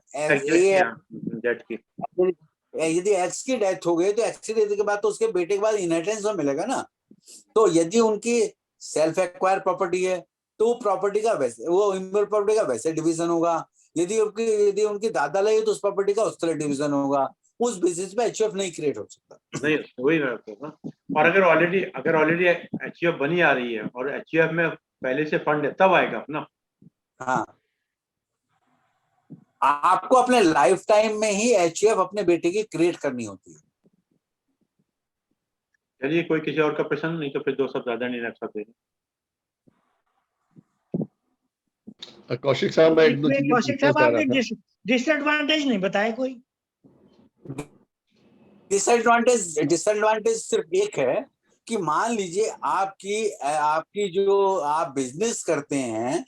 जेड की, यदि एक्स की डेथ हो गई तो एक्स की डेथ के बाद तो उसके बेटे के बाद इनहेरिटेंस में मिलेगा ना। तो यदि उनकी सेल्फ एक्वायर प्रॉपर्टी है तो प्रॉपर्टी का वैसे, वो इम्यूटेबल प्रॉपर्टी का वैसे डिवीजन होगा। यदि उनकी दादा लगी तो उस प्रॉपर्टी का उस तरह डिवीजन होगा। उस बेसिस पे एचयूएफ नहीं क्रिएट हो सकता। नहीं वही मैं कहता हूँ। और अगर ऑलरेडी एचयूएफ बनी आ रही है और एचयूएफ में पहले से फंड है तब आएगा अपना। हाँ, आपको अपने लाइफ टाइम में ही एचयूएफ अपने बेटे की क्रिएट करनी होती है। चलिए कोई किसी और का प्रश्न, नहीं तो फिर दो सब ज्यादा नहीं रख सकते। कौशिक साहब, मैं एक दो चीजें कौशिक पूछना साहब चाह रहा आपने था। डिसएडवांटेज नहीं बताया कोई। डिसएडवांटेज सिर्फ एक है कि मान लीजिए आपकी जो आप बिजनेस करते हैं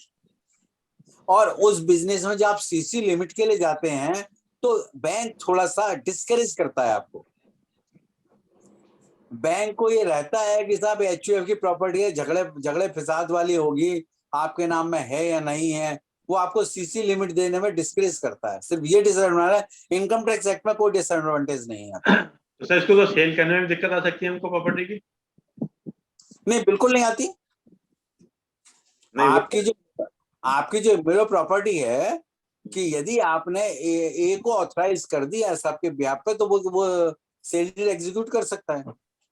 और उस बिजनेस में जब आप सीसी लिमिट के लिए जाते हैं तो बैंक थोड़ा सा डिस्करेज करता है आपको। बैंक को ये रहता है कि साहब एचयूएफ की प्रॉपर्टी है, झगड़े फिसाद वाली होगी, आपके नाम में है या नहीं है, वो आपको सीसी लिमिट देने में डिस्करेज करता है। सिर्फ ये डिसएडवांटेज है। इनकम टैक्स एक्ट में कोई डिसएडवांटेज नहीं है। तो सर इसको तो सेल करने में दिक्कत आ सकती है हमको प्रॉपर्टी की? नहीं, बिल्कुल नहीं आती। नहीं आपकी जो मेरे प्रॉपर्टी है कि यदि आपने ए को ऑथराइज कर दिया सबके ब्याह पे तो वो सेल डीड एग्जीक्यूट कर सकता है।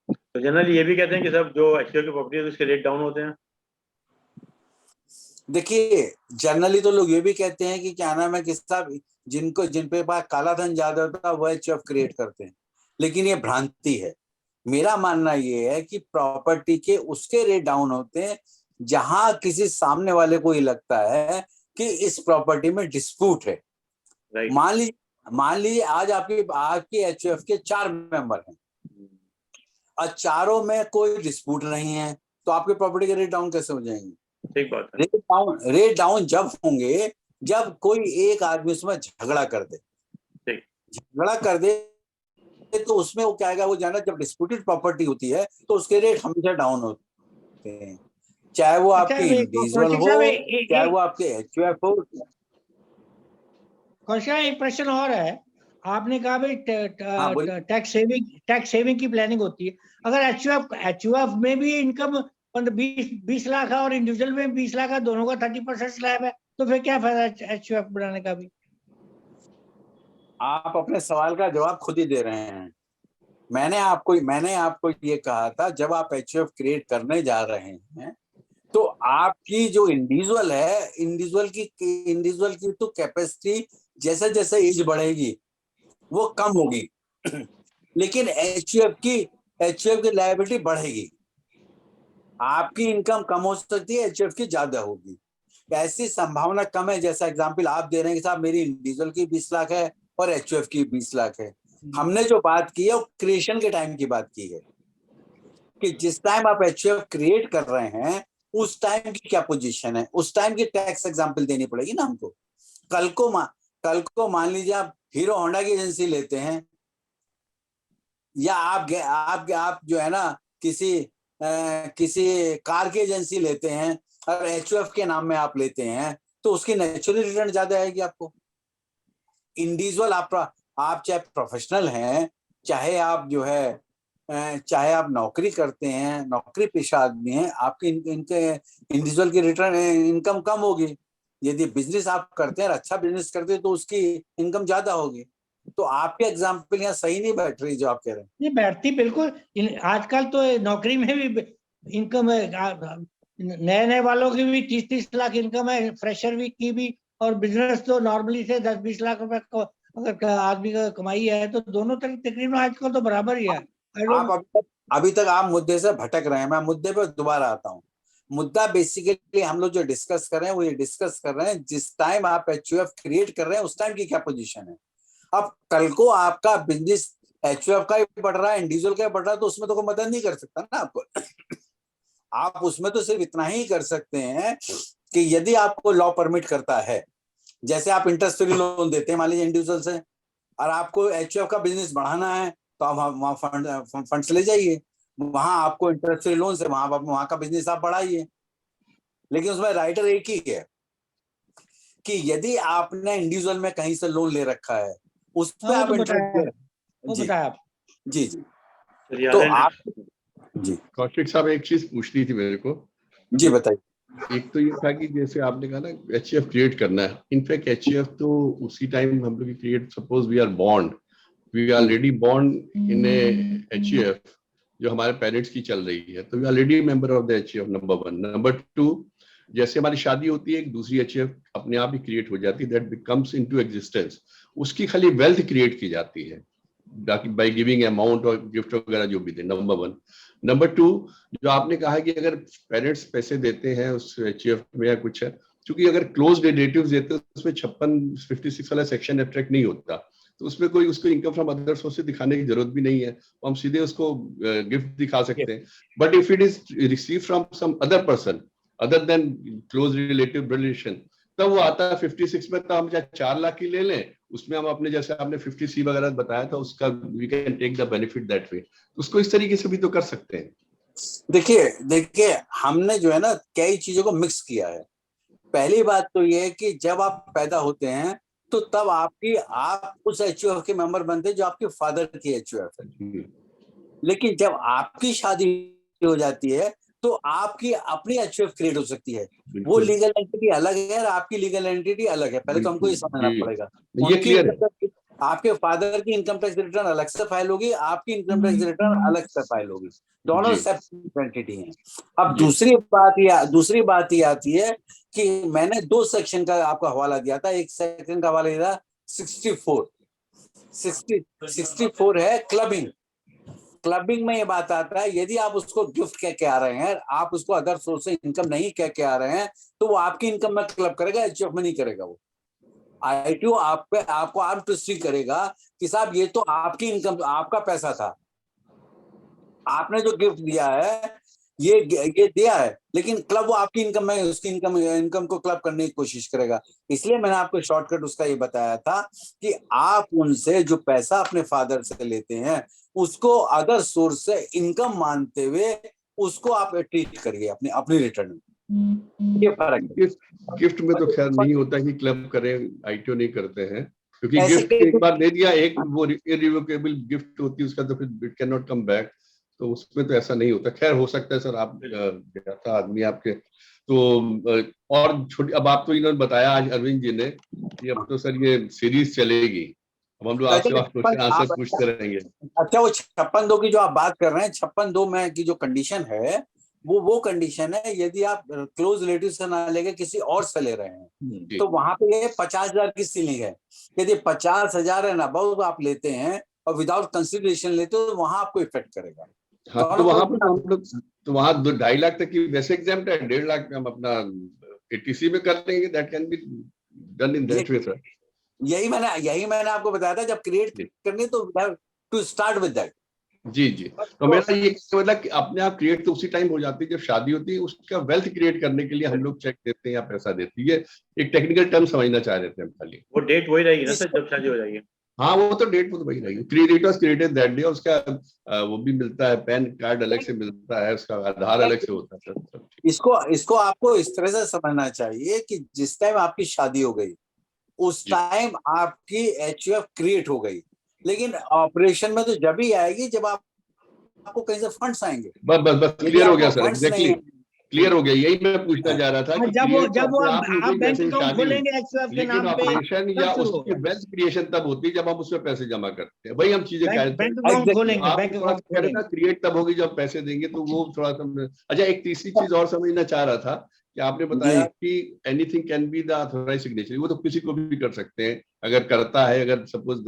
तो जनरली ये भी कहते हैं कि सब जो एचयूएफ की प्रॉपर्टी है उसके रेट डाउन होते हैं। देखिए जनरली तो लोग ये भी कहते हैं कि क्या नाम है कि साहब जिन पे पास काला धन ज्यादा होता है वो एचयूएफ क्रिएट करते हैं, लेकिन ये भ्रांति है। मेरा मानना ये है कि प्रॉपर्टी के उसके रेट डाउन होते हैं जहां किसी सामने वाले को ये लगता है कि इस प्रॉपर्टी में डिस्प्यूट है। मान लीजिए आज आपकी एचयूएफ के 4 मेंबर हैं और चारों में कोई डिस्प्यूट नहीं है, तो आपकी प्रॉपर्टी के रेट डाउन कैसे हो जाएंगे? ठीक बात है। रेट डाउन जब होंगे जब कोई एक आदमी उसमें झगड़ा कर दे तो उसमें वो क्या आएगा, वो जाना जब डिस्प्यूटेड प्रॉपर्टी होती है तो उसके रेट हमेशा डाउन होते हैं, चाहे वो आपकी इंडिविजुअल हो चाहे वो आपके एचयूएफ हो। कौशिक, एक प्रश्न और है। आपने कहा भाई टैक्स सेविंग की प्लानिंग होती है। अगर एचयूएफ में भी इनकम 20 लाख है और इंडिविजुअल में 20 लाख है, दोनों का 30% स्लैब है, तो फिर क्या फायदा एचयूएफ बनाने का भी? आप अपने सवाल का जवाब खुद ही दे रहे हैं। मैंने आपको ये कहा था जब आप एचयूएफ क्रिएट करने जा रहे हैं तो आपकी जो इंडिविजुअल है, इंडिविजुअल की तो कैपेसिटी जैसे जैसे एज बढ़ेगी वो कम होगी लेकिन एचयूएफ की लायबिलिटी बढ़ेगी। आपकी इनकम कम हो सकती है, एचयूएफ की ज्यादा होगी। ऐसी संभावना कम है। जैसा एग्जांपल आप दे रहे हैं कि साहब मेरी इंडिविजुअल की 20 लाख है और एचयूएफ की 20 लाख है। हमने जो बात की है वो क्रिएशन के टाइम की बात की है कि जिस टाइम आप एचयूएफ क्रिएट कर रहे हैं उस टाइम की क्या पोजीशन है, उस टाइम की टैक्स एग्जांपल देनी पड़ेगी ना हमको। कल को मान लीजिए आप हीरो होंडा की एजेंसी लेते हैं या आप जो है ना किसी कार की एजेंसी लेते हैं और एचयूएफ के नाम में आप लेते हैं तो उसकी नेचुरल रिटर्न ज्यादा आएगी आपको। इंडिविजुअल आप चाहे प्रोफेशनल हैं चाहे आप जो है चाहे आप नौकरी करते हैं, नौकरी पेशा आदमी हैं, आपकी इनके इंडिविजुअल की रिटर्न इनकम कम होगी। यदि बिजनेस आप करते हैं, अच्छा बिजनेस करते हैं, तो उसकी इनकम ज्यादा होगी। तो आपके एग्जाम्पल यहाँ सही नहीं बैठ रही जो आप कह रहे हैं। ये बैठती बिल्कुल। आजकल तो नौकरी में भी इनकम है, नए नए वालों की भी 30-30 लाख इनकम है, फ्रेशर भी की भी, और बिजनेस तो नॉर्मली से 10-20 लाख रुपए को अगर आदमी का कमाई है तो दोनों तकरीबन आजकल तो बराबर ही है। आप अभी तक आप मुद्दे से भटक रहे हैं। मैं मुद्दे पर दोबारा आता हूँ। मुद्दा बेसिकली हम लोग जो डिस्कस कर रहे हैं वो ये डिस्कस कर रहे हैं, जिस टाइम आप एचयूएफ क्रिएट कर रहे हैं उस टाइम की क्या पोजीशन है। अब कल को आपका बिजनेस एचयूएफ का ही बढ़ रहा है, इंडिविजुअल का ही बढ़ रहा है, तो उसमें तो कोई मदद नहीं कर सकता ना आपको। आप उसमें तो सिर्फ इतना ही कर सकते हैं कि यदि आपको लॉ परमिट करता है, जैसे आप इंटरेस्ट फ्री लोन देते हैं मान लीजिए इंडिविजुअल से, और आपको एचयूएफ का बिजनेस बढ़ाना है तो आप वहां फंड से ले जाइए, वहां आपको इंटरेस्ट फ्री लोन से वहां का बिजनेस आप बढ़ाइए। लेकिन उसमें राइटर एक ही है कि यदि आपने इंडिविजुअल में कहीं से लोन ले रखा है उस पर आप इंटरेस्ट दे वो बताया आप। जी जी। चलिए तो आगे आप next। जी कौशिक साहब एक चीज पूछनी थी मेरे को। जी बताइए। एक तो ये था कि जैसे आपने कहा ना एचईएफ क्रिएट करना है, इनफैक्ट एचईएफ तो उसी टाइम हम लोग create, suppose we are born, we are already born in HEF जो हमारे पेरेंट्स की चल रही है, तो we already member of the HEF, number 1। Number 2, जैसे हमारी शादी होती है एक दूसरी एचईएफ अपने आप ही क्रिएट हो जाती है, दैट बिकम्स इनटू एग्जिस्टेंस। उसकी खाली वेल्थ क्रिएट की जाती है बाय गिविंग अमाउंट और गिफ्ट वगैरह जो भी दे, नंबर 1। नंबर 2, जो आपने कहा कि अगर पेरेंट्स पैसे देते हैं उस एचईएफ में या कुछ है, क्योंकि अगर क्लोज रिलेटिव्स देते हैं उसमें 56 वाला सेक्शन अट्रैक्ट नहीं होता, तो उसमें कोई उसको इनकम फ्रॉम अदर सोर्स से दिखाने की जरूरत भी नहीं है, हम सीधे उसको गिफ्ट दिखा सकते हैं। But if it is receive from some other person other than close relative relation, तब वो आता है 56 में, तो हम चाहे 4 लाख की ले लें, उसमें हम अपने जैसे आपने 50C वगैरह बताया था उसका we can take the benefit that way, उसको इस तरीके से भी तो कर सकते हैं। देखिए हमने जो है ना कई चीजों को मिक्स किया है। पहली बात तो ये है कि जब आप पैदा होते हैं तो तब आप उस एचयूएफ के मेंबर बनते हैं जो आपके फादर की एचयूएफ है। लेकिन जब आपकी शादी हो जाती है तो आपकी अपनी एचयूएफ क्रिएट हो सकती है। वो लीगल एंटिटी अलग है और आपकी लीगल एंटिटी अलग है। पहले तो हमको ये समझना पड़ेगा। ये क्लियर है। आपके फादर की इनकम टैक्स रिटर्न अलग से फाइल होगी, आपकी इनकम टैक्स रिटर्न अलग से फाइल होगी, दोनों सेपरेट एंटिटी हैं। अब दूसरी बात ये आती है कि मैंने 2 सेक्शन का आपको हवाला दिया था। एक सेक्शन का हवाला दिया 64 है क्लबिंग में ये बात आता है, यदि आप उसको गिफ्ट कह के आ रहे हैं, आप उसको अदर सोर्स से इनकम नहीं कह के आ रहे हैं, तो वो आपकी इनकम में क्लब करेगा, एचयूएफ में नहीं करेगा। वो आईटीओ आपको आर्म ट्विस्टिंग करेगा कि साहब ये तो आपकी इनकम, आपका पैसा था, आपने जो गिफ्ट दिया है ये दिया है, लेकिन क्लब वो आपकी इनकम में उसकी इनकम को क्लब करने की कोशिश करेगा। इसलिए मैंने आपको शॉर्टकट उसका ये बताया था कि आप उनसे जो पैसा अपने फादर से लेते हैं उसको अदर सोर्स से इनकम मानते हुए उसको आप ट्रीट करिए अपनी रिटर्न में। ये फर्क है। गिफ्ट में तो खैर नहीं होता कि क्लब करें, आईटीओ नहीं करते हैं, क्योंकि गिफ्ट एक बार दे दिया, एक वो इरिवोकेबल गिफ्ट होती है, उसका तो फिर it can not come back, तो उसमें तो ऐसा नहीं होता। खैर हो सकता है सर, आप था आदमी आपके तो और छोटी। अब आप तो इन्होंने बताया आज अरविंद जी ने कि अब तो सर ये सीरीज चलेगी, अब हम लोग आपसे क्वेश्चन आंसर पूछते रहेंगे। अच्छा, वो 56(2) की जो आप बात कर रहे हैं, 56(2) में की जो कंडीशन है वो कंडीशन है यदि आप क्लोज रिलेटिव से ना लेके किसी और से ले रहे हैं तो वहां पे ये 50,000 की सीलिंग है। यदि 50,000 है ना बहुत आप लेते हैं और विदाउट कंसिडरेशन लेते हो तो वहां आपको इफेक्ट करेगा। हाँ, तो वहां पर हम लोग तो वहां 2.5 लाख तक की वैसे एग्जाम्प्ट है, 1.5 लाख हम अपना एटीसी में कर देंगे, that can be done in that way sir. यही मैंने आपको बताया था, जब क्रिएट करनी तो टू स्टार्ट विद दैट। जी तो मेरा ये मतलब कि अपने आप क्रिएट तो उसी टाइम हो जाती है जब शादी होती है, उसका वेल्थ क्रिएट करने के लिए हम लोग चेक देते हैं या पैसा देते हैं। एक टेक्निकल टर्म समझना चाह रहे थे हम खाली। वो डेट वही रहेगी ना सर जब शादी हो जाएगी? हाँ वो तो डेट तो वही रहेगी, क्रिएटेड दैट डे। उसका वो भी मिलता है, पैन कार्ड अलग से मिलता है, उसका आधार अलग से होता है सर। इसको आपको इस तरह से समझना चाहिए कि जिस टाइम आपकी शादी हो गई उस टाइम आपकी एचयूएफ क्रिएट हो गई, लेकिन ऑपरेशन में तो जब ही आएगी जब आप आपको कहीं से फंड्स आएंगे। बस बस बस यदि क्लियर हो गया आपको सर, फंड्स नहीं एग्जैक्टली क्लियर हो गया, यही मैं पूछना चाह रहा था और कि जब वो क्रिएट तो अपने आप आप नहीं बैंक जैसे अकाउंट शादी हुई, खोलेंगे HUF के लेकिन नाम पे ऑपरेशन तब या शुरू उसकी होगा। वेल्थ क्रिएशन तब होती है जब हम उसमें पैसे जमा करते हैं, वही हम चीजें कह रहे थे। Bank account Exactly. खोलेंगे, आप बैंक थोड़ा अकाउंट कह रहे खोलेंगे। था क्रिएट तब होगी जब पैसे देंगे, तो वो थोड़ा सा। अच्छा, एक तीसरी चीज और समझना चाह रहा था कि आपने बताया जी कि anything can be the authorised signature, वो तो किसी को भी कर सकते हैं अगर करता है, अगर सपोज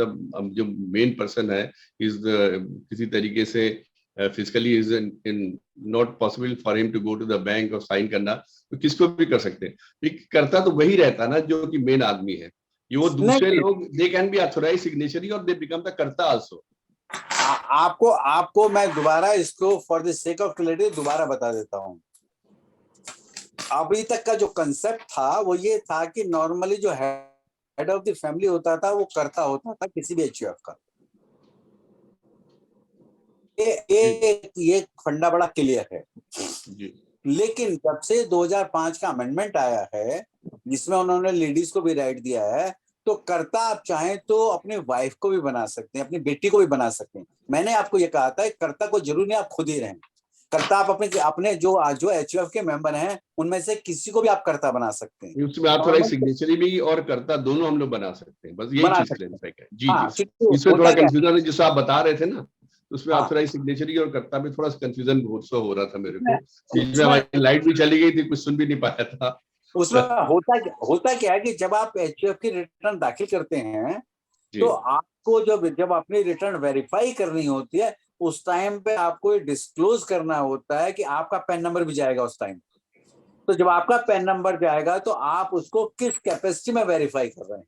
जो मेन पर्सन है इज किसी तरीके से physically is in not possible for him to go to the bank और साइन करना, तो किसको भी कर सकते हैं। करता तो वही रहता ना जो कि मेन आदमी है, ये वो दूसरे नहीं, लोग they can be authorised signatory और दे बिकम द कर्ता आल्सो। आपको आपको मैं दोबारा इसको for the sake of clarity दोबारा बता देता हूँ। अभी तक का जो कंसेप्ट था वो ये था कि नॉर्मली जो हेड ऑफ द फैमिली होता था वो करता होता था किसी भी HUF का। ये फंडा बड़ा क्लियर है। जी लेकिन जब से 2005 का अमेंडमेंट आया है जिसमें उन्होंने लेडीज को भी राइट दिया है, तो कर्ता आप चाहें तो अपनी वाइफ को भी बना सकते हैं, अपनी बेटी को भी बना सकते हैं। मैंने आपको ये कहा था कर्ता को जरूरी नहीं आप खुद ही रहें, कर्ता आप अपने अपने जो HUF के मेंबर हैं उनमें से किसी को भी आप कर्ता बना सकते हैं। उसमें ऑथराइज्ड सिग्नेचरी भी और कर्ता दोनों हम लोग बना सकते हैं, बस यही बना चीज सकते हैं। क्लैरिफाई है। जी हाँ, जी, क्योंकि इसमें होता थोड़ा क्या कंफ्यूजन है, जिससे आप बता रहे थे ना, उसमें हाँ, ऑथराइज्ड सिग्नेचरी और कर्ता में थोड़ा कंफ्यूजन हो रहा था मेरे को। बीच में उसमें हमारी लाइट भी चली गई थी, कुछ सुन भी नहीं पाया था। उसमें होता क्या है कि जब आप HUF की रिटर्न दाखिल करते हैं जी तो आपको जब अपनी रिटर्न वेरीफाई करनी होती है उस टाइम पे आपको ये डिस्क्लोज करना होता है कि आपका पैन नंबर भी जाएगा उस टाइम। तो जब आपका पैन नंबर जाएगा तो आप उसको किस कैपेसिटी में वेरीफाई कर रहे हैं,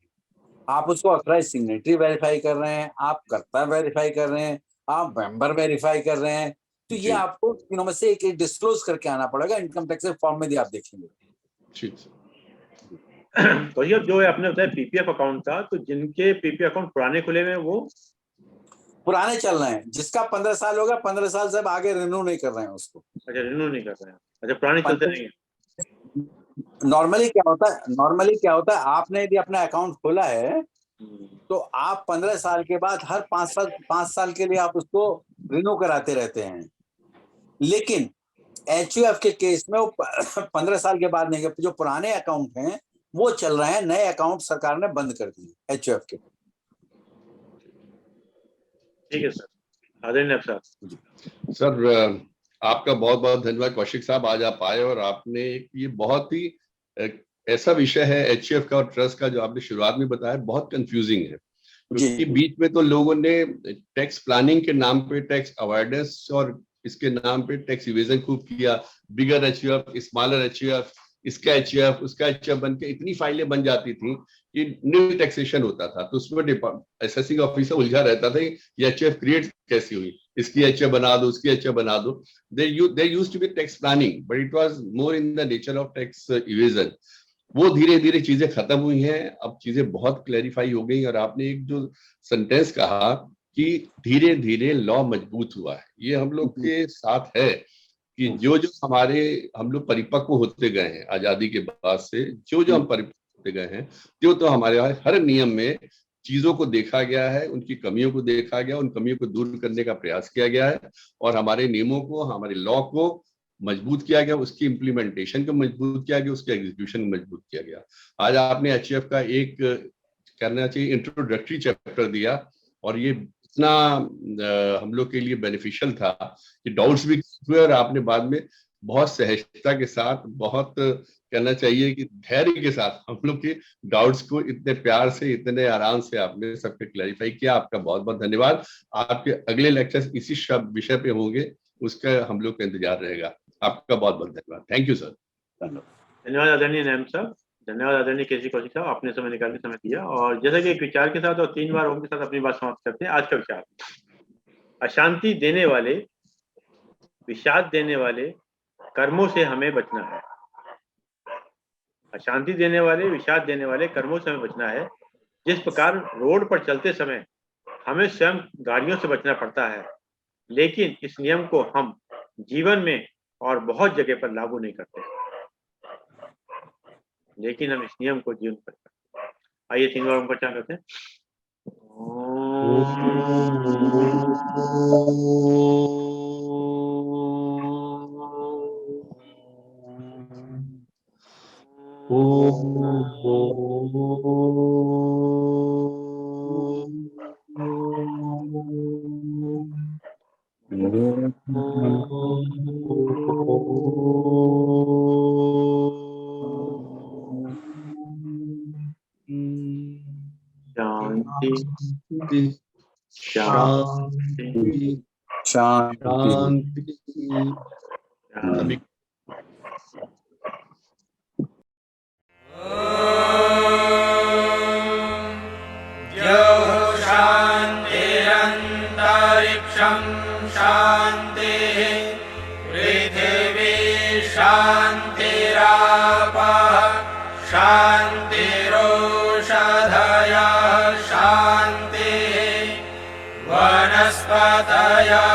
आप उसको ऑथराइज सिग्नेटरी वेरीफाई कर रहे हैं, आप कर्ता वेरीफाई कर रहे हैं, आप मेंबर वेरीफाई कर रहे हैं, तो ये जी आपको तीनों में से एक डिस्क्लोज करके आना पड़ेगा। इनकम टैक्स के फॉर्म में भी आप देखेंगे। ठीक। तो ये जो है आपने बताया PPF अकाउंट था, तो जिनके PPF अकाउंट पुराने खुले हुए हैं वो पुराने चल रहे हैं, जिसका 15 साल होगा 15 साल से अब आगे रिन्यू नहीं कर रहे हैं उसको। अच्छा रिन्यू नहीं कर रहे हैं, अच्छा पुराने चलते नहीं है। नॉर्मली क्या होता है आपने यदि अपना अकाउंट खोला है तो आप 15 साल के बाद हर 5 साल के लिए आप उसको रिन्यू कराते रहते हैं। लेकिन HUF के केस में वो 15 साल के बाद नहीं, जो पुराने अकाउंट हैं वो चल रहे हैं, नए अकाउंट सरकार ने बंद कर दिए HUF के। ठीक है सर, आदरणीय साहब। सर आपका बहुत बहुत धन्यवाद कौशिक साहब, आज आप आए और आपने ये बहुत ही ऐसा विषय है HUF का और ट्रस्ट का जो आपने शुरुआत में बताया, बहुत कंफ्यूजिंग है क्योंकि बीच में तो लोगों ने टैक्स प्लानिंग के नाम पे टैक्स अवेयरनेस और इसके नाम पे टैक्स इवेजन खूब किया। बिगर HUF, स्मॉलर HUF, इसका HUF उसका HUF बन के इतनी फाइलें बन जाती थी कि न्यू टैक्सेशन होता था, तो उसमें असेसिंग ऑफिसर उलझा रहता था ये HUF क्रिएट कैसी हुई, इसकी HUF बना दो, उसकी HUF बना दो। There used to be tax planning, but it was more in the nature of tax evasion. वो धीरे धीरे चीजें खत्म हुई हैं, अब चीजें बहुत क्लैरिफाई हो गई। और आपने एक जो सेंटेंस कहा कि धीरे धीरे लॉ मजबूत हुआ है, ये हम लोग के साथ है कि जो जो हम लोग परिपक्व होते गए हैं आजादी के बाद से, जो जो हम परिपक्व होते गए हैं, तो हमारे हर नियम में चीजों को देखा गया है, उनकी कमियों को देखा गया, उन कमियों को दूर करने का प्रयास किया गया है और हमारे नियमों को, हमारे लॉ को मजबूत किया गया, उसकी इम्प्लीमेंटेशन को मजबूत किया गया, उसके एग्जीक्यूशन को मजबूत किया गया। आज आपने HUF का एक कहना चाहिए इंट्रोडक्टरी चैप्टर दिया और ये इतना हम लोग के लिए बेनिफिशियल था कि डाउट्स भी हुए और आपने बाद में बहुत सहजता के साथ, बहुत कहना चाहिए कि धैर्य के साथ हम लोग के डाउट्स को इतने प्यार से, इतने आराम से आपने सबके क्लैरिफाई किया। आपका बहुत बहुत धन्यवाद। आपके अगले लेक्चर्स इसी विषय पे होंगे, उसका हम लोग का इंतजार रहेगा। आपका बहुत बहुत धन्यवाद। Thank you sir. धन्यवाद आदरणीय नैम साहब, धन्यवाद आदरणीय केसी कौशिक साहब, आपने समय निकाल के समय दिया। और जैसे कि एक विचार के साथ और 3 बार ओम के साथ अपनी बात समाप्त करते हैं। आज का विचार, अशांति देने वाले, विषाद देने वाले कर्मों से हमें बचना है। अशांति देने वाले, विषाद देने वाले कर्मों से हमें बचना है। जिस प्रकार रोड पर चलते समय हमें स्वयं गाड़ियों से बचना पड़ता है, लेकिन इस नियम को हम जीवन में और बहुत जगह पर लागू नहीं करते, लेकिन हम इस नियम को जीवन पर करते हैं। आइए 3 बार हम क्या करते हैं। ओम शांति शांति शांति। सभी शान्तिरन्तरिक्षं शान्तिः पृथिवी शान्तिरापः शान्तिरोषधयः शान्तिः वनस्पतयः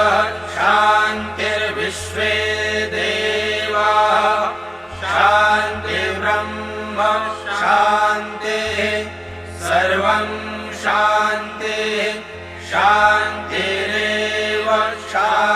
शान्तिर्विश्वे देवाः शान्तिर्ब्रह्म शान्तिः सर्वं शान्तिः शान्तिरेव शान्तिः।